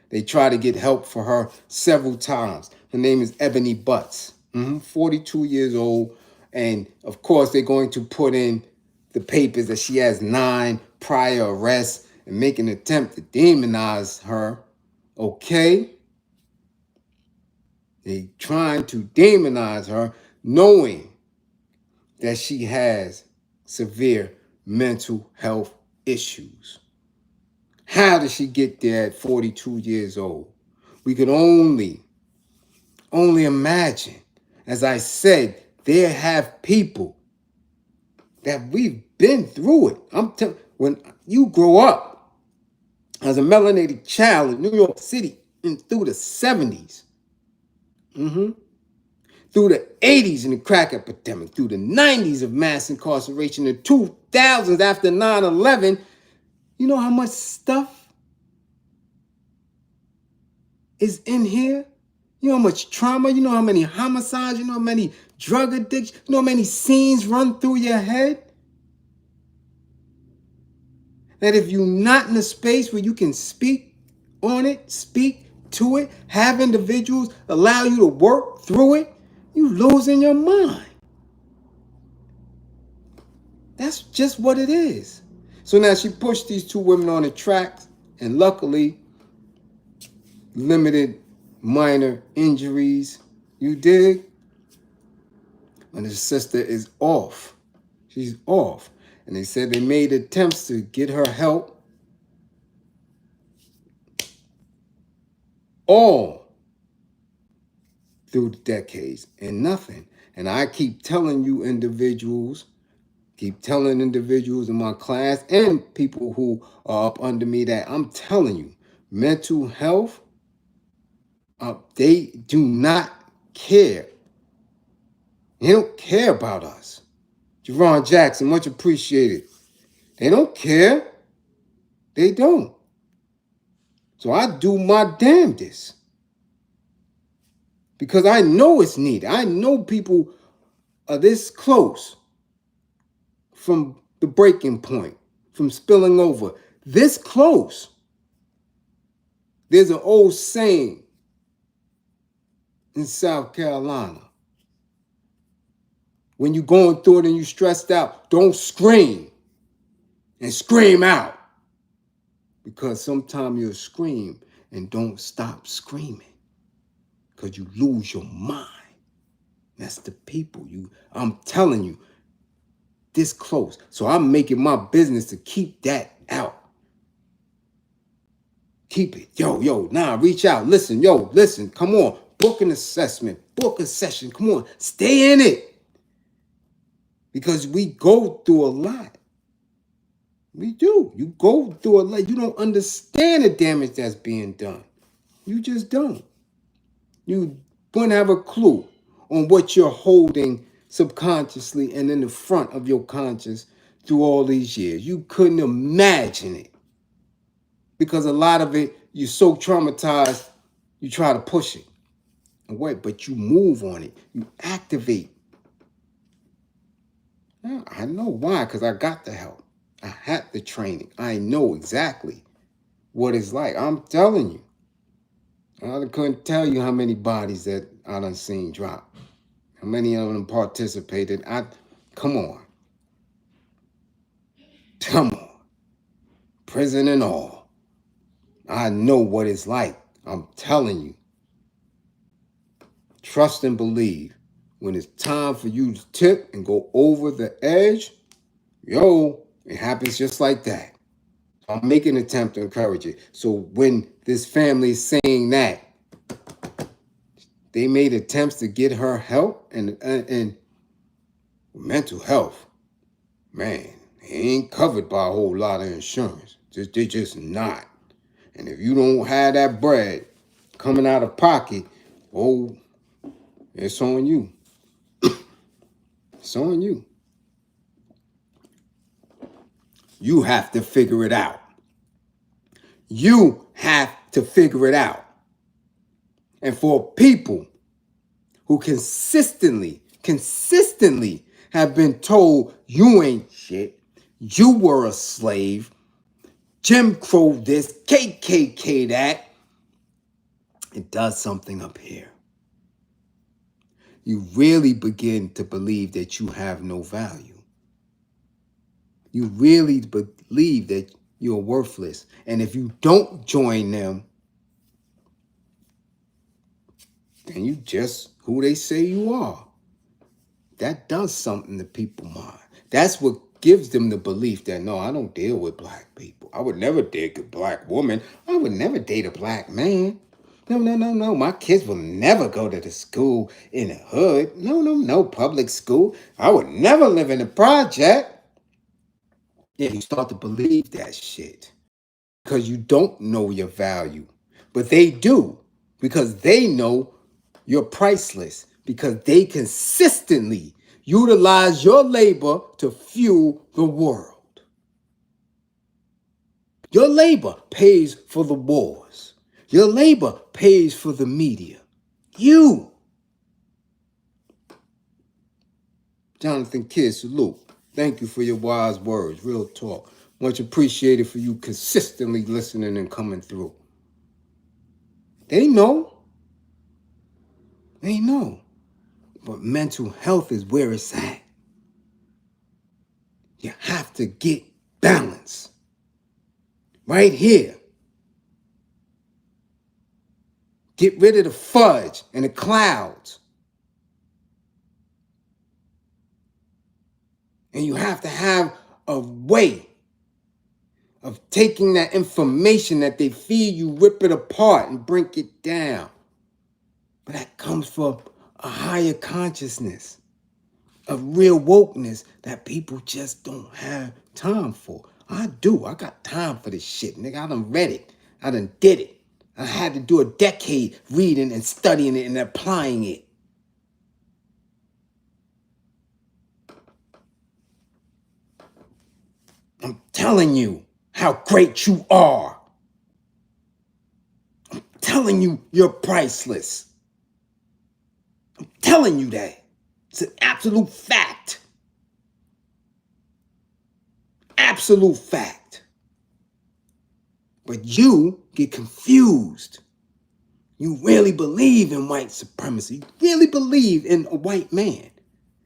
They tried to get help for her several times. Her name is Ebony Butts, 42 years old. And of course, they're going to put in the papers that she has 9 prior arrests and make an attempt to demonize her. Okay? They're trying to demonize her, knowing that she has severe mental health issues. How did she get there at 42 years old? We could only imagine. As I said, there have people that we've been through it. When you grow up as a melanated child in New York City and through the 70s, through the 80s in the crack epidemic, through the 90s of mass incarceration, the 2000s after 9/11, you know how much stuff is in here? You know how much trauma, you know how many homicides, you know how many drug addictions, you know how many scenes run through your head? That if you're not in a space where you can speak on it, speak to it, have individuals allow you to work through it, you losing your mind. That's just what it is. So now she pushed these two women on the tracks, and luckily, limited minor injuries. You dig? And the sister is off. She's off. And they said they made attempts to get her help. All through the decades and nothing. And I keep telling you individuals, keep telling individuals in my class and people who are up under me that I'm telling you, mental health, they do not care. They don't care about us. Javon Jackson, much appreciated. They don't care. They don't. So I do my damnedest. Because I know it's needed. I know people are this close from the breaking point, from spilling over. This close. There's an old saying in South Carolina. When you're going through it and you're stressed out, don't scream and scream out. Because sometimes you'll scream and don't stop screaming. Because you lose your mind. That's the people. I'm telling you, this close. So I'm making my business to keep that out. Keep it. Yo, reach out. Listen, listen. Come on. Book an assessment. Book a session. Come on. Stay in it. Because we go through a lot. We do. You go through a lot. You don't understand the damage that's being done. You just don't. You wouldn't have a clue on what you're holding subconsciously and in the front of your conscious through all these years. You couldn't imagine it. Because a lot of it, you're so traumatized, you try to push it away, but you move on it. You activate. Now, I know why, because I got the help. I had the training. I know exactly what it's like. I'm telling you. I couldn't tell you how many bodies that I done seen drop. How many of them participated. Come on. Come on. Prison and all. I know what it's like. I'm telling you. Trust and believe. When it's time for you to tip and go over the edge, it happens just like that. I'm making an attempt to encourage it. So when this family is saying that, they made attempts to get her help and mental health, man, they ain't covered by a whole lot of insurance. They're just not. And if you don't have that bread coming out of pocket, it's on you. It's on you. You have to figure it out. You have to figure it out. And for people who consistently have been told you ain't shit, you were a slave, Jim Crow this, KKK that, it does something up here. You really begin to believe that you have no value. You really believe that you're worthless. And if you don't join them, then you just who they say you are. That does something to people's mind. That's what gives them the belief that, no, I don't deal with black people. I would never date a black woman. I would never date a black man. No. My kids will never go to the school in the hood. No, public school. I would never live in a project. Yeah, you start to believe that shit because you don't know your value. But they do because they know you're priceless because they consistently utilize your labor to fuel the world. Your labor pays for the wars. Your labor pays for the media. You. Jonathan Kidd, salute. Thank you for your wise words. Real talk. Much appreciated for you consistently listening and coming through. They know. They know. But mental health is where it's at. You have to get balance. Right here. Get rid of the fudge and the clouds. And you have to have a way of taking that information that they feed you, rip it apart and break it down. But that comes from a higher consciousness, a real wokeness that people just don't have time for. I do. I got time for this shit, nigga. I done read it. I done did it. I had to do a decade reading and studying it and applying it. I'm telling you how great you are. I'm telling you you're priceless. I'm telling you that. It's an absolute fact. Absolute fact. But you get confused. You really believe in white supremacy. You really believe in a white man.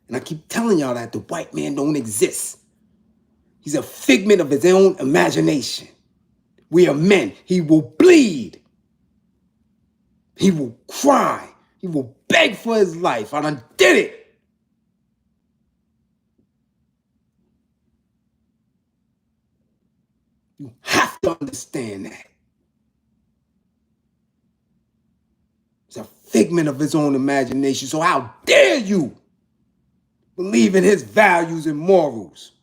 And I keep telling y'all that the white man don't exist. He's a figment of his own imagination. We are men. He will bleed. He will cry. He will beg for his life. I done did it. You have to understand that. He's a figment of his own imagination. So how dare you believe in his values and morals,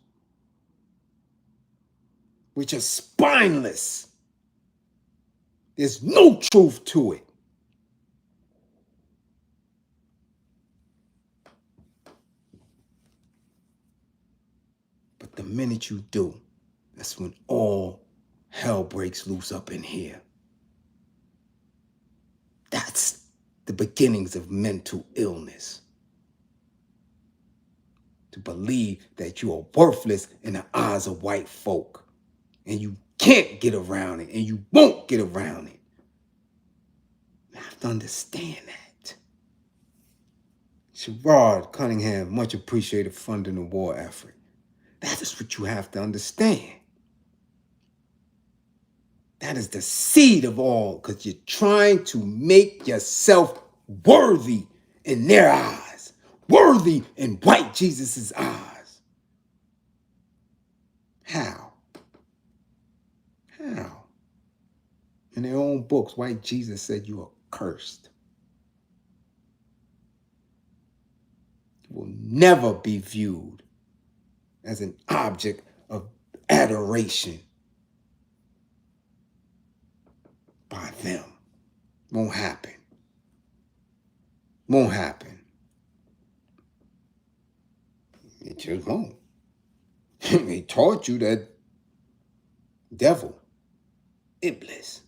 which are spineless. There's no truth to it. But the minute you do, that's when all hell breaks loose up in here. That's the beginnings of mental illness. To believe that you are worthless in the eyes of white folk. And you can't get around it. And you won't get around it. You have to understand that. Sherrod Cunningham, much appreciated funding the war effort. That is what you have to understand. That is the seed of all, because you're trying to make yourself worthy in their eyes, worthy in white Jesus' eyes. How? How? In their own books, white Jesus said you are cursed. You will never be viewed as an object of adoration by them. Won't happen. Won't happen. It just won't. They taught you that devil, Bliz,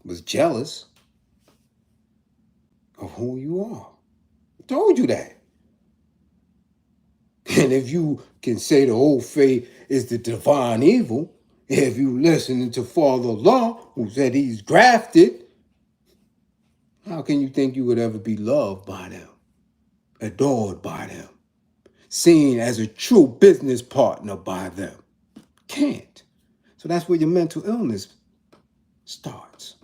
was jealous of who you are. I told you that. And if you can say the old faith is the divine evil, if you listen to Father Law, who said he's grafted, how can you think you would ever be loved by them, adored by them, seen as a true business partner by them? Can't. So that's where your mental illness starts.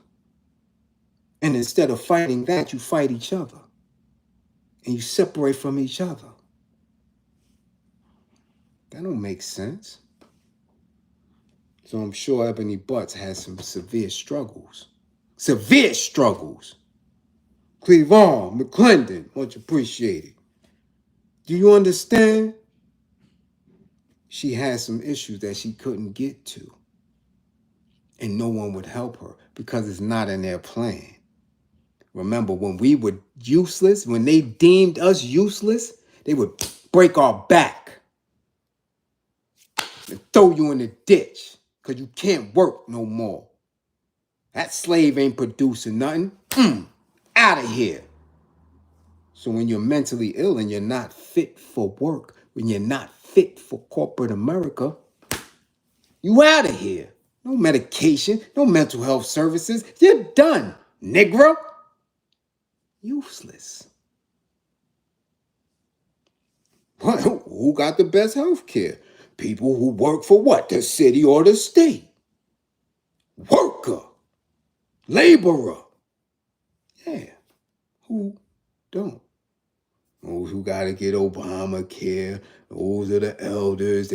And instead of fighting that, you fight each other. And you separate from each other. That don't make sense. So I'm sure Ebony Butts has some severe struggles. Severe struggles. Cleavon, McClendon, much appreciated. Do you understand? She has some issues that she couldn't get to. And no one would help her because it's not in their plan. Remember, when we were useless, when they deemed us useless, they would break our back and throw you in the ditch because you can't work no more. That slave ain't producing nothing. Out of here. So when you're mentally ill and you're not fit for work, when you're not fit for corporate America, you out of here. No medication, no mental health services. You're done, Negro. Useless. Who got the best health care? People who work for what? The city or the state. Worker. Laborer. Yeah. Who don't? Those who got to get Obamacare. Those are the elders.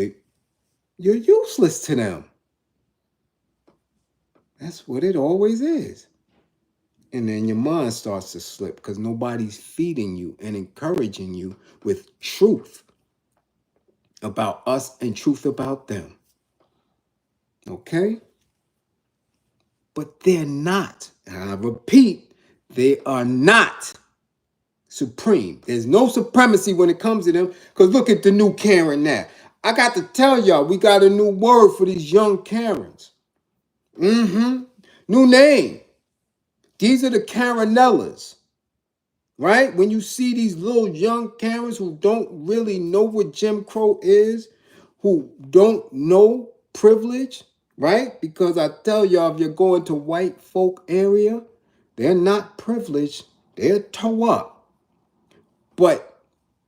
You're useless to them. That's what it always is. And then your mind starts to slip because nobody's feeding you and encouraging you with truth about us and truth about them. Okay? But they're not. And I repeat, they are not supreme. There's no supremacy when it comes to them. Because look at the new Karen now. I got to tell y'all, we got a new word for these young Karens. New name. These are the Karenellas. Right? When you see these little young Karens who don't really know what Jim Crow is, who don't know privilege, right? Because I tell y'all, if you're going to white folk area, they're not privileged. They're toe up. But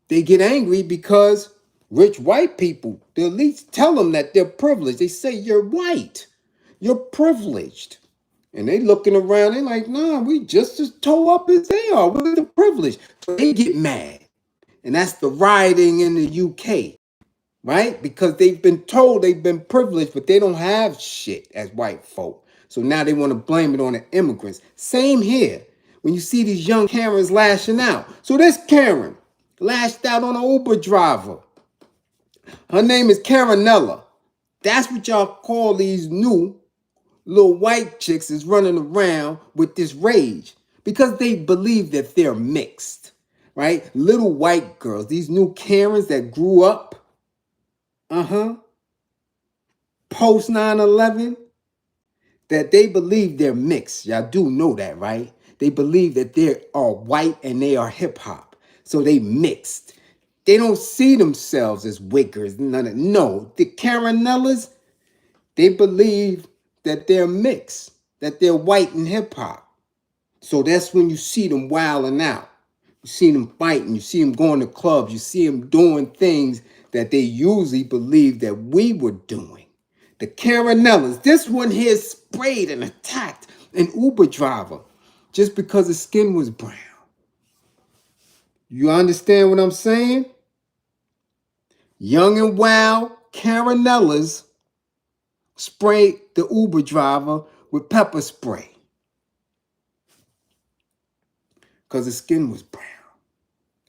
they get angry because rich white people, the elites tell them that they're privileged. They say, you're white. You're privileged. And they looking around, they like, nah, we just as toe up as they are. We're the privilege. So they get mad. And that's the rioting in the UK, right? Because they've been told they've been privileged, but they don't have shit as white folk. So now they want to blame it on the immigrants. Same here. When you see these young Karens lashing out. So this Karen lashed out on an Uber driver. Her name is Karenella. That's what y'all call these new little white chicks is running around with this rage because they believe that they're mixed, right? Little white girls, these new Karens that grew up, post 9/11, that they believe they're mixed. Y'all do know that, right? They believe that they are white and they are hip hop. So they mixed. They don't see themselves as wickers. No, the Karenellas, they believe that they're mixed, that they're white and hip hop. So that's when you see them wilding out. You see them fighting. You see them going to clubs. You see them doing things that they usually believe that we were doing. The Karenellas. This one here sprayed and attacked an Uber driver just because his skin was brown. You understand what I'm saying? Young and wild Karenellas sprayed the Uber driver with pepper spray because his skin was brown.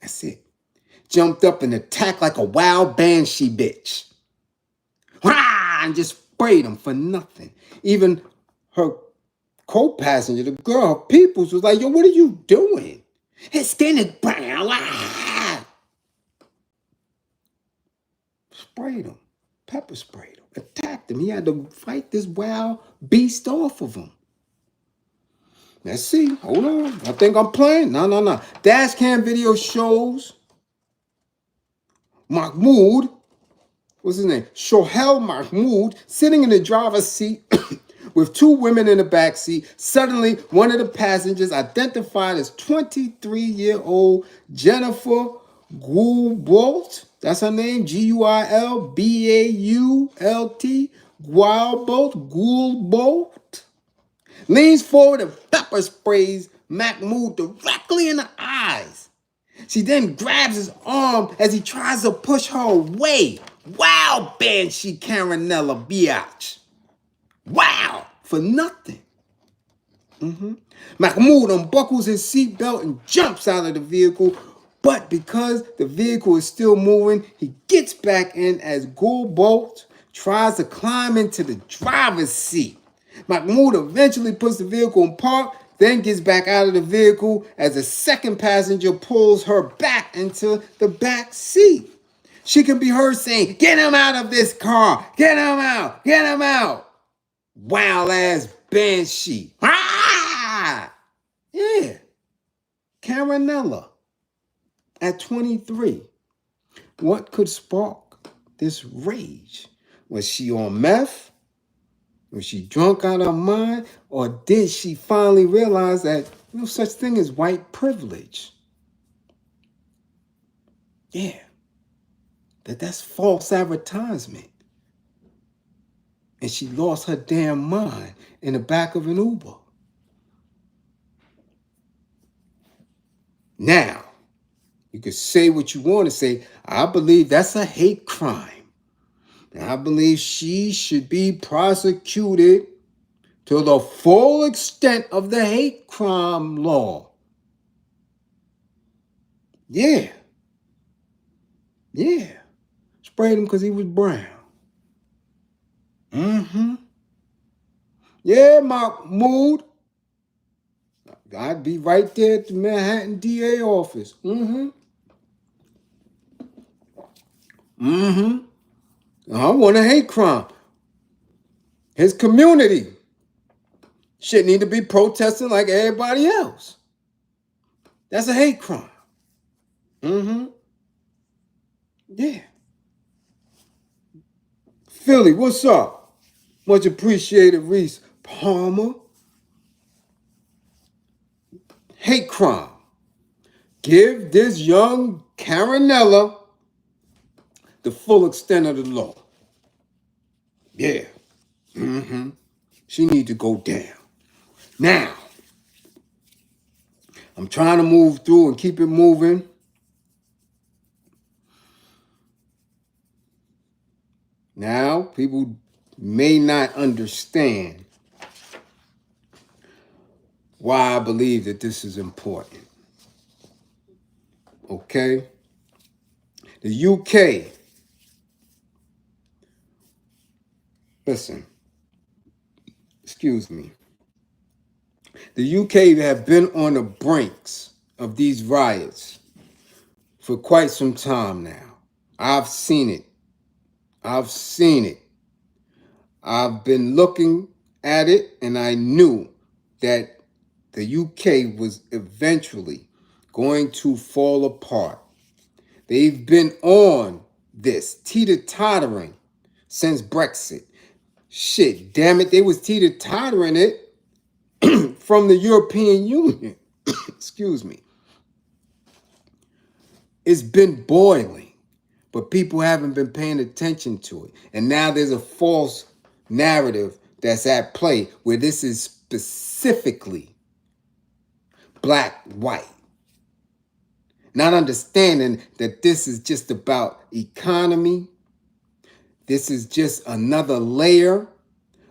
That's it. Jumped up and attacked like a wild banshee bitch. And just sprayed him for nothing. Even her co-passenger, the girl, her peoples, was like, yo, what are you doing? His skin is brown. Sprayed him. Pepper sprayed him. Attacked him. He had to fight this wild beast off of him. Let's see. Hold on. I think I'm playing. No. Dash cam video shows Mahmoud, what's his name? Shohel Mahmoud, sitting in the driver's seat with two women in the back seat. Suddenly, one of the passengers, identified as 23-year-old Jennifer Gulbolt, that's her name, Gulbault, Gulbolt, leans forward and pepper sprays Mahmoud directly in the eyes. She then grabs his arm as he tries to push her away. Wow, Banshee Karenella biatch. Wow, for nothing. Mahmoud unbuckles his seatbelt and jumps out of the vehicle, but because the vehicle is still moving, he gets back in as Gulbolt tries to climb into the driver's seat. Mahmoud eventually puts the vehicle in park, then gets back out of the vehicle as a second passenger pulls her back into the back seat. She can be heard saying, "Get him out of this car! Get him out! Get him out!" Wild ass banshee. Ah! Yeah. Karinella at 23. What could spark this rage? Was she on meth? Was she drunk out of her mind? Or did she finally realize that no such thing as white privilege? Yeah, that's false advertisement. And she lost her damn mind in the back of an Uber. Now, you can say what you want to say. I believe that's a hate crime. And I believe she should be prosecuted to the full extent of the hate crime law. Yeah. Sprayed him because he was brown. Yeah, Mahmoud. I'd be right there at the Manhattan DA office. I want a hate crime. His community should need to be protesting like everybody else. That's a hate crime. Yeah. Philly, what's up? Much appreciated, Reese Palmer. Hate crime. Give this young Karinella the full extent of the law. Yeah. She need to go down. Now, I'm trying to move through and keep it moving. Now, people may not understand why I believe that this is important. Okay? The UK. Listen. Excuse me. The UK have been on the brinks of these riots for quite some time now. I've seen it. I've been looking at it, and I knew that the UK was eventually going to fall apart. They've been on this teeter-tottering since Brexit. Shit, damn it, they was teeter-tottering it from the European Union. Excuse me. It's been boiling, but people haven't been paying attention to it. And now there's a false narrative that's at play where this is specifically black, white. Not understanding that this is just about economy. This is just another layer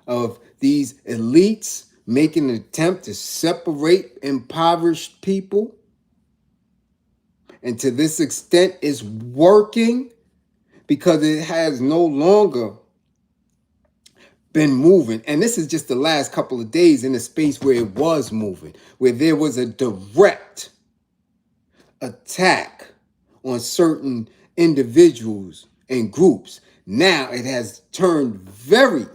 of these elites making an attempt to separate impoverished people. And to this extent, it's working because it has no longer been moving. And this is just the last couple of days in a space where it was moving, where there was a direct attack on certain individuals and groups. Now it has turned very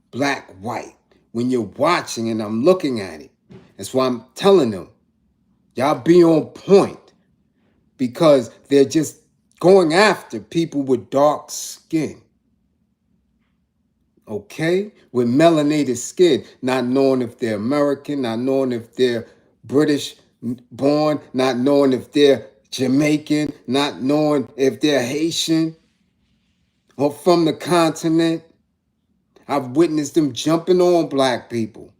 black-white when you're watching, and I'm looking at it. That's why I'm telling them, y'all be on point, because they're just going after people with dark skin. Okay? With melanated skin, not knowing if they're American, not knowing if they're British born, not knowing if they're Jamaican, not knowing if they're Haitian or from the continent. I've witnessed them jumping on black people.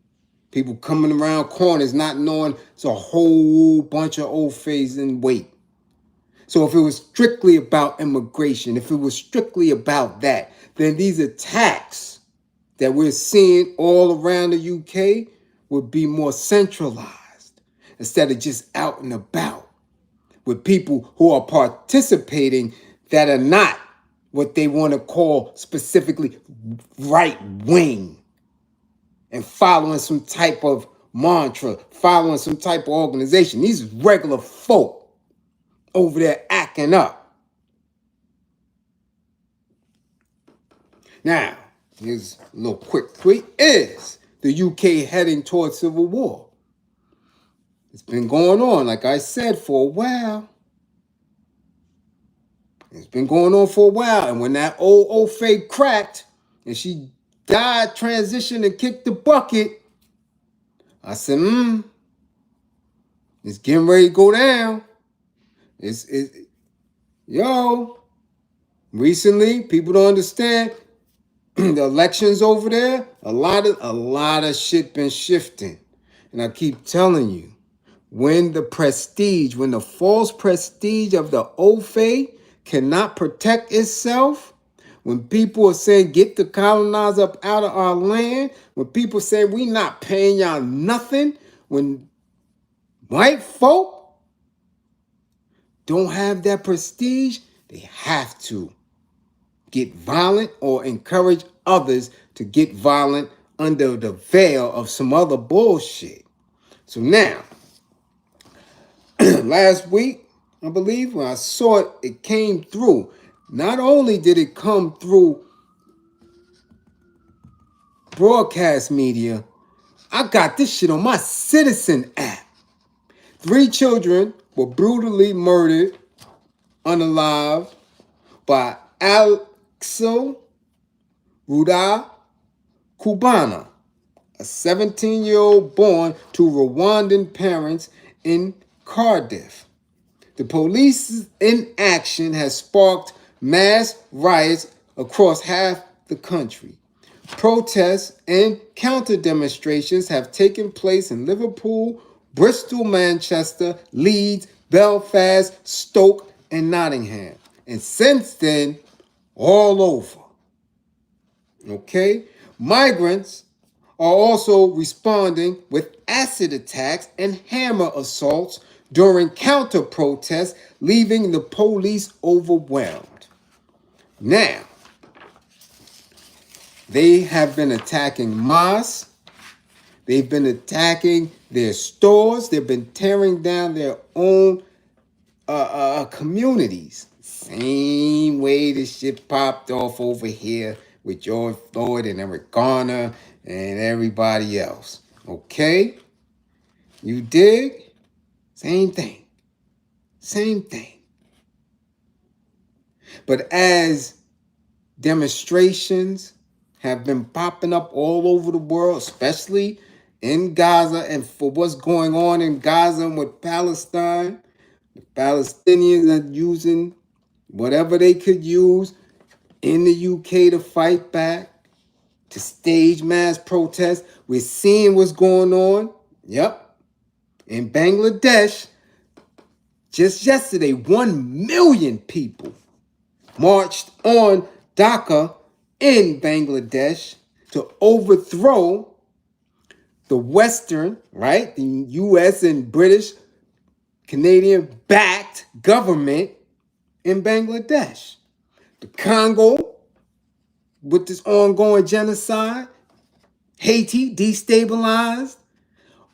People coming around corners not knowing it's a whole bunch of old phase and weight. So if it was strictly about immigration, if it was strictly about that, then these attacks that we're seeing all around the UK would be more centralized instead of just out and about with people who are participating that are not what they want to call specifically right wing and following some type of mantra, following some type of organization. These regular folk over there acting up. Now, here's a little quick tweet. Is the UK heading towards civil war? It's been going on, like I said, for a while. It's been going on for a while. And when that old fake cracked and she died, transitioned, and kicked the bucket, I said, it's getting ready to go down. Yo, recently, people don't understand the elections over there. A lot of shit been shifting. And I keep telling you, when the false prestige of the Ofe cannot protect itself, when people are saying get the colonizer up out of our land, when people say we not paying y'all nothing, when white folk don't have that prestige, they have to get violent or encourage others to get violent under the veil of some other bullshit. So now, last week, I believe, when I saw it, it came through. Not only did it come through broadcast media, I got this shit on my Citizen app. 3 children were brutally murdered, unalive, by Axel Ruda Cubana, a 17-year-old born to Rwandan parents in Cardiff. The police's inaction has sparked mass riots across half the country. Protests and counter-demonstrations have taken place in Liverpool, Bristol, Manchester, Leeds, Belfast, Stoke, and Nottingham. And since then, all over. Okay? Migrants are also responding with acid attacks and hammer assaults during counter-protests, leaving the police overwhelmed. Now, they have been attacking mosques. They've been attacking their stores. They've been tearing down their own communities. Same way this shit popped off over here with George Floyd and Eric Garner and everybody else. Okay? You dig? Same thing. Same thing. But as demonstrations have been popping up all over the world, especially in Gaza, and for what's going on in Gaza with Palestine, the Palestinians are using whatever they could use in the UK to fight back, to stage mass protests. We're seeing what's going on. Yep. In Bangladesh, just yesterday, 1 million people marched on Dhaka in Bangladesh to overthrow the Western, right, the US and British, Canadian-backed government in Bangladesh. The Congo, with this ongoing genocide, Haiti destabilized.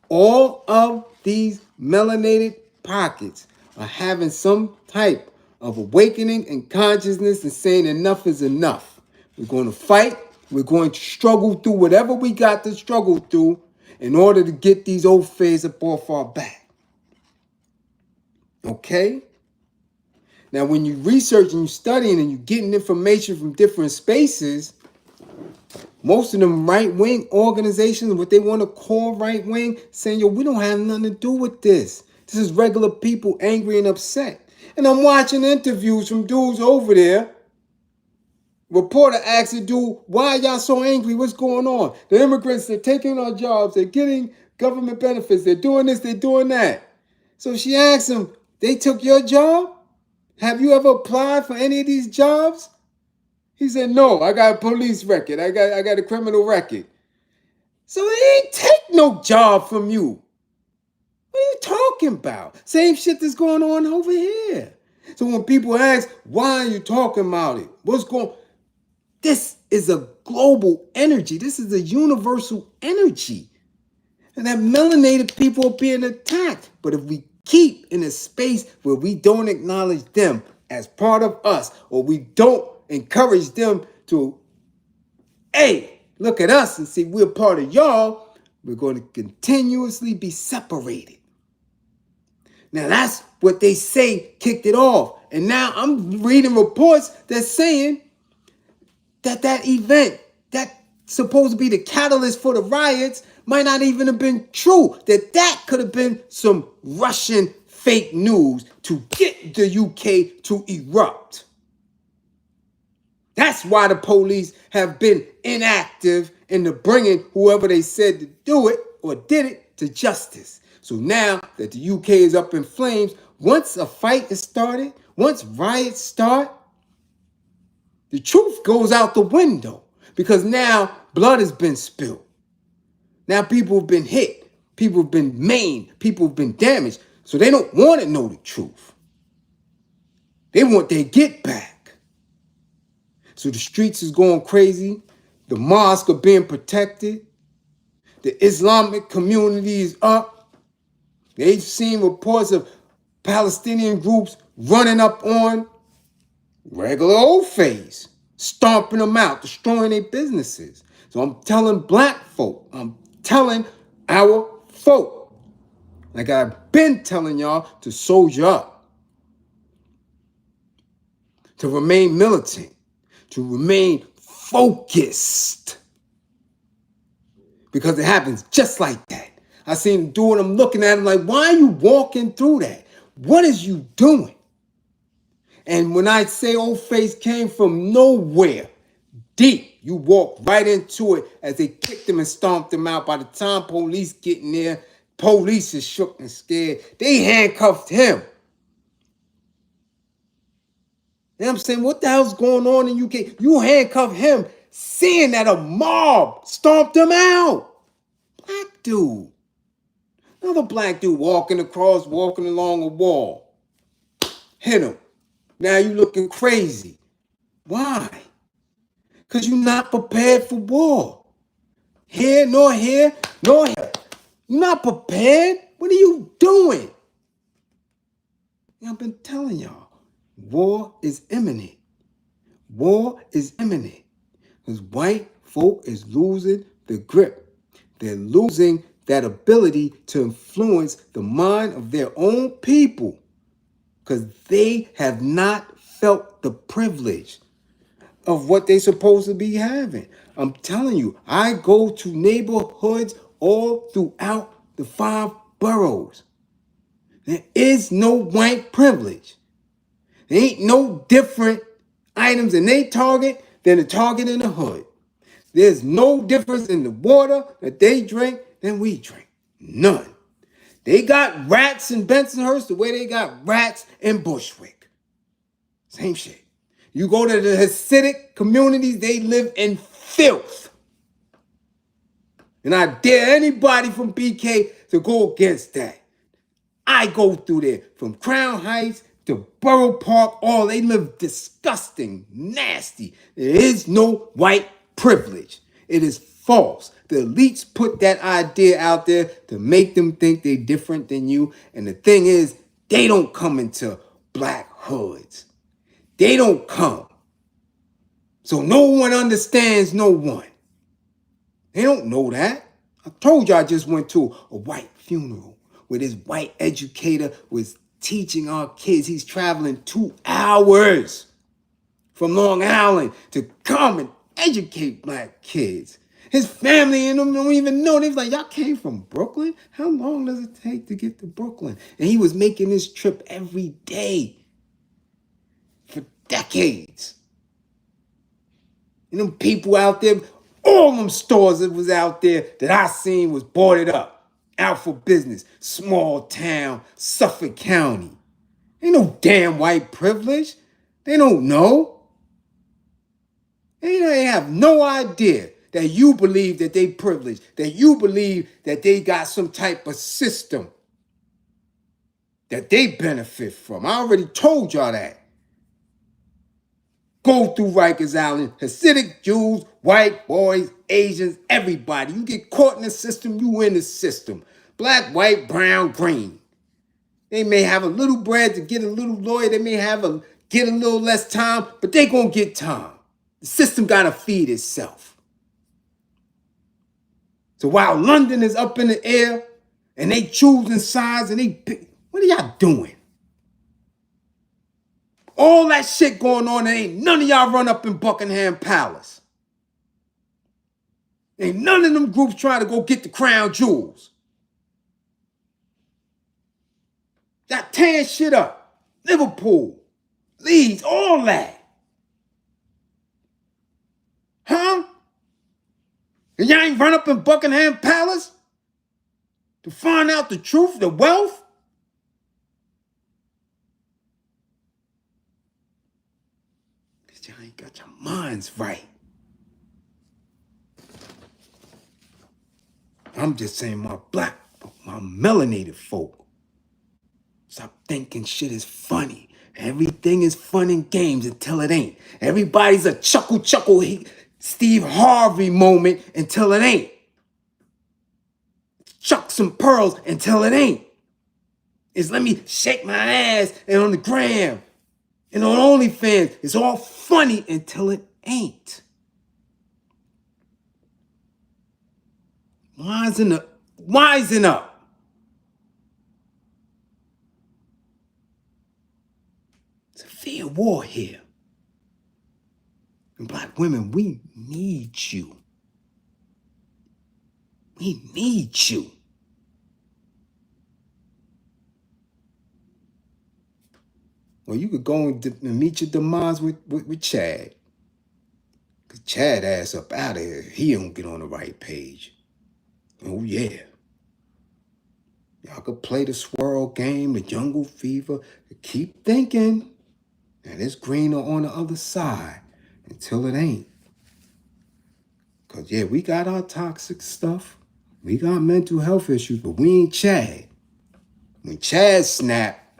All of these melanated pockets are having some type of awakening and consciousness and saying enough is enough. We're going to fight. We're going to struggle through whatever we got to struggle through in order to get these old fays up off our back. Okay? Now, when you research and you studying and you're getting information from different spaces, most of them right-wing organizations, what they want to call right-wing, saying, yo, we don't have nothing to do with this. This is regular people angry and upset. And I'm watching interviews from dudes over there. Reporter asks the dude, why are y'all so angry? What's going on? The immigrants, they're taking our jobs. They're getting government benefits. They're doing this. They're doing that. So she asks him, they took your job? Have you ever applied for any of these jobs? He said, no, I got a police record. I got a criminal record. So they ain't take no job from you. What are you talking about? Same shit that's going on over here. So when people ask, why are you talking about it? What's going on? This is a global energy. This is a universal energy. And that melanated people are being attacked. But if we keep in a space where we don't acknowledge them as part of us, or we don't encourage them to, hey, look at us and see we're part of y'all, we're going to continuously be separated. Now that's what they say kicked it off. And now I'm reading reports that's saying that that event, that supposed to be the catalyst for the riots, might not even have been true. That could have been some Russian fake news to get the UK to erupt. That's why the police have been inactive in the bringing whoever they said to do it or did it to justice. So now that the UK is up in flames, once a fight is started, once riots start, the truth goes out the window because now blood has been spilled. Now people have been hit, people have been maimed, people have been damaged. So they don't want to know the truth. They want their get back. So the streets is going crazy. The mosques are being protected. The Islamic community is up. They've seen reports of Palestinian groups running up on regular old face, stomping them out, destroying their businesses. So I'm telling black folk, I'm telling our folk, like I've been telling y'all, to soldier up, to remain militant, to remain focused. Because it happens just like that. I seen him do it, I'm looking at him like, why are you walking through that? What is you doing? And when I say old face came from nowhere, deep, you walk right into it as they kicked him and stomped him out. By the time police get in there, police is shook and scared. They handcuffed him. And I'm saying, what the hell's going on in UK? You handcuff him, seeing that a mob stomped him out. Black dude. Another black dude walking along a wall. Hit him. Now you looking crazy. Why? Because you're not prepared for war. Here, nor here, nor here. You're not prepared? What are you doing? I've been telling y'all, war is imminent. War is imminent. Because white folk is losing the grip. They're losing that ability to influence the mind of their own people. Because they have not felt the privilege of what they're supposed to be having. I'm telling you, I go to neighborhoods all throughout the 5 boroughs. There is no white privilege. There ain't no different items in they target than the target in the hood. There's no difference in the water that they drink than we drink. None. They got rats in Bensonhurst the way they got rats in Bushwick. Same shit. You go to the Hasidic communities, they live in filth. And I dare anybody from BK to go against that. I go through there from Crown Heights to Borough Park. All they live disgusting, nasty. There is no white privilege. It is false. The elites put that idea out there to make them think they're different than you. And the thing is, they don't come into black hoods. They don't come. So no one understands no one. They don't know that. I told you I just went to a white funeral where this white educator was teaching our kids. He's traveling 2 hours from Long Island to come and educate black kids. His family and them don't even know. They was like, y'all came from Brooklyn? How long does it take to get to Brooklyn? And he was making this trip every day for decades. And them people out there, all them stores that was out there that I seen was boarded up, out for business, small town, Suffolk County. Ain't no damn white privilege. They don't know. They have no idea that you believe that they privileged, that you believe that they got some type of system that they benefit from. I already told y'all that. Go through Rikers Island, Hasidic Jews, white boys, Asians, everybody. You get caught in the system, you in the system. Black, white, brown, green. They may have a little bread to get a little lawyer. They may get a little less time, but they gonna get time. The system gotta feed itself. So while London is up in the air and they choosing sides and they pick, what What are y'all doing? All that shit going on, and ain't none of y'all run up in Buckingham Palace. Ain't none of them groups trying to go get the crown jewels. Y'all tearing shit up. Liverpool, Leeds, all that. Huh? And y'all ain't run up in Buckingham Palace to find out the truth, the wealth? Because y'all ain't got your minds right. I'm just saying my melanated folk. Stop thinking shit is funny. Everything is fun and games until it ain't. Everybody's a chuckle Steve Harvey moment until it ain't. Chuck some pearls until it ain't. It's let me shake my ass and on the gram and on OnlyFans. It's all funny until it ain't. Wisen up. It's a fair war here. And black women, we need you. We need you. Well, you could go and meet your demise with Chad. Because Chad ass up out of here. He don't get on the right page. Oh, yeah. Y'all could play the swirl game, the jungle fever. Keep thinking that it's greener on the other side until it ain't. Because, yeah, we got our toxic stuff. We got mental health issues, but we ain't Chad. When Chad snap,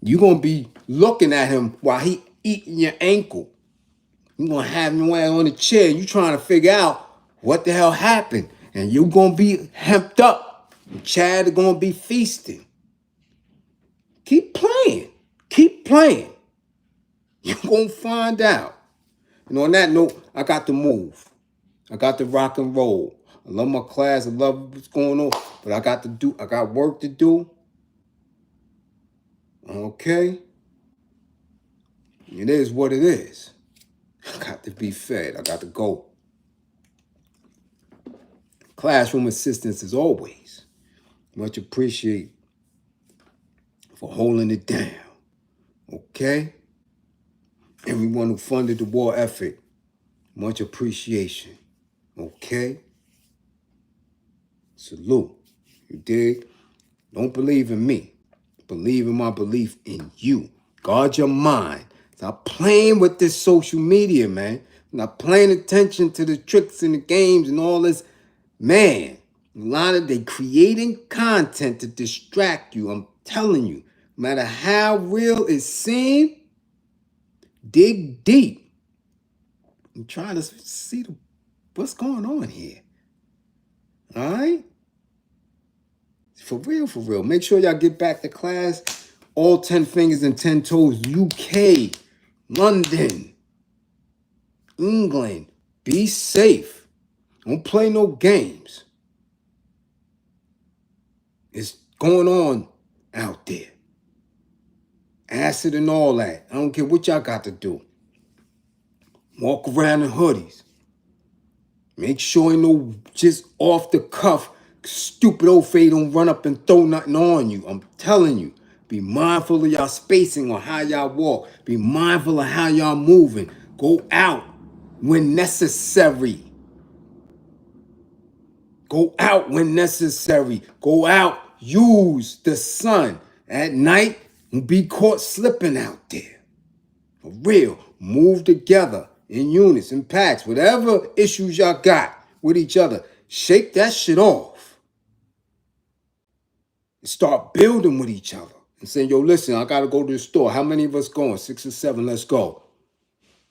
you going to be looking at him while he eating your ankle. You going to have him on the chair. You trying to figure out what the hell happened. And you going to be hemped up. And Chad is going to be feasting. Keep playing. Keep playing. You're going to find out. And on that note, I got to move. I got to rock and roll. I love my class. I love what's going on. But I got work to do. Okay? It is what it is. I got to be fed. I got to go. Classroom assistance as always. Much appreciate for holding it down. Okay? Everyone who funded the war effort. Much appreciation. Okay? Salute. You dig? Don't believe in me. Believe in my belief in you. Guard your mind. Stop playing with this social media, man. Not paying attention to the tricks and the games and all this. Man, a lot of they creating content to distract you. I'm telling you, no matter how real it seems, dig deep and try to see what's going on here. All right? For real. Make sure y'all get back to class. All 10 fingers and 10 toes. UK, London, England. Be safe. Don't play no games. It's going on out there. Acid and all that. I don't care what y'all got to do. Walk around in hoodies. Make sure ain't no just off the cuff, stupid old fade don't run up and throw nothing on you. I'm telling you. Be mindful of y'all spacing on how y'all walk. Be mindful of how y'all moving. Go out when necessary. Go out when necessary. Go out. Use the sun at night and be caught slipping out there. For real. Move together in units, in packs, whatever issues y'all got with each other. Shake that shit off. And start building with each other. And saying, yo, listen, I got to go to the store. How many of us going? 6 or 7, let's go.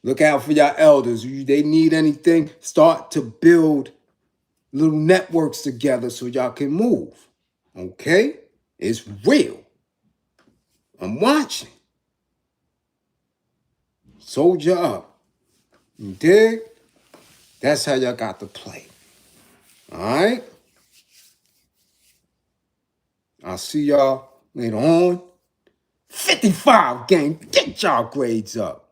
Look out for y'all elders. They need anything, start to build little networks together so y'all can move. Okay? It's real. I'm watching. Soldier up. You dig? That's how y'all got to play. All right? I'll see y'all Later on, 55 gang, get y'all grades up.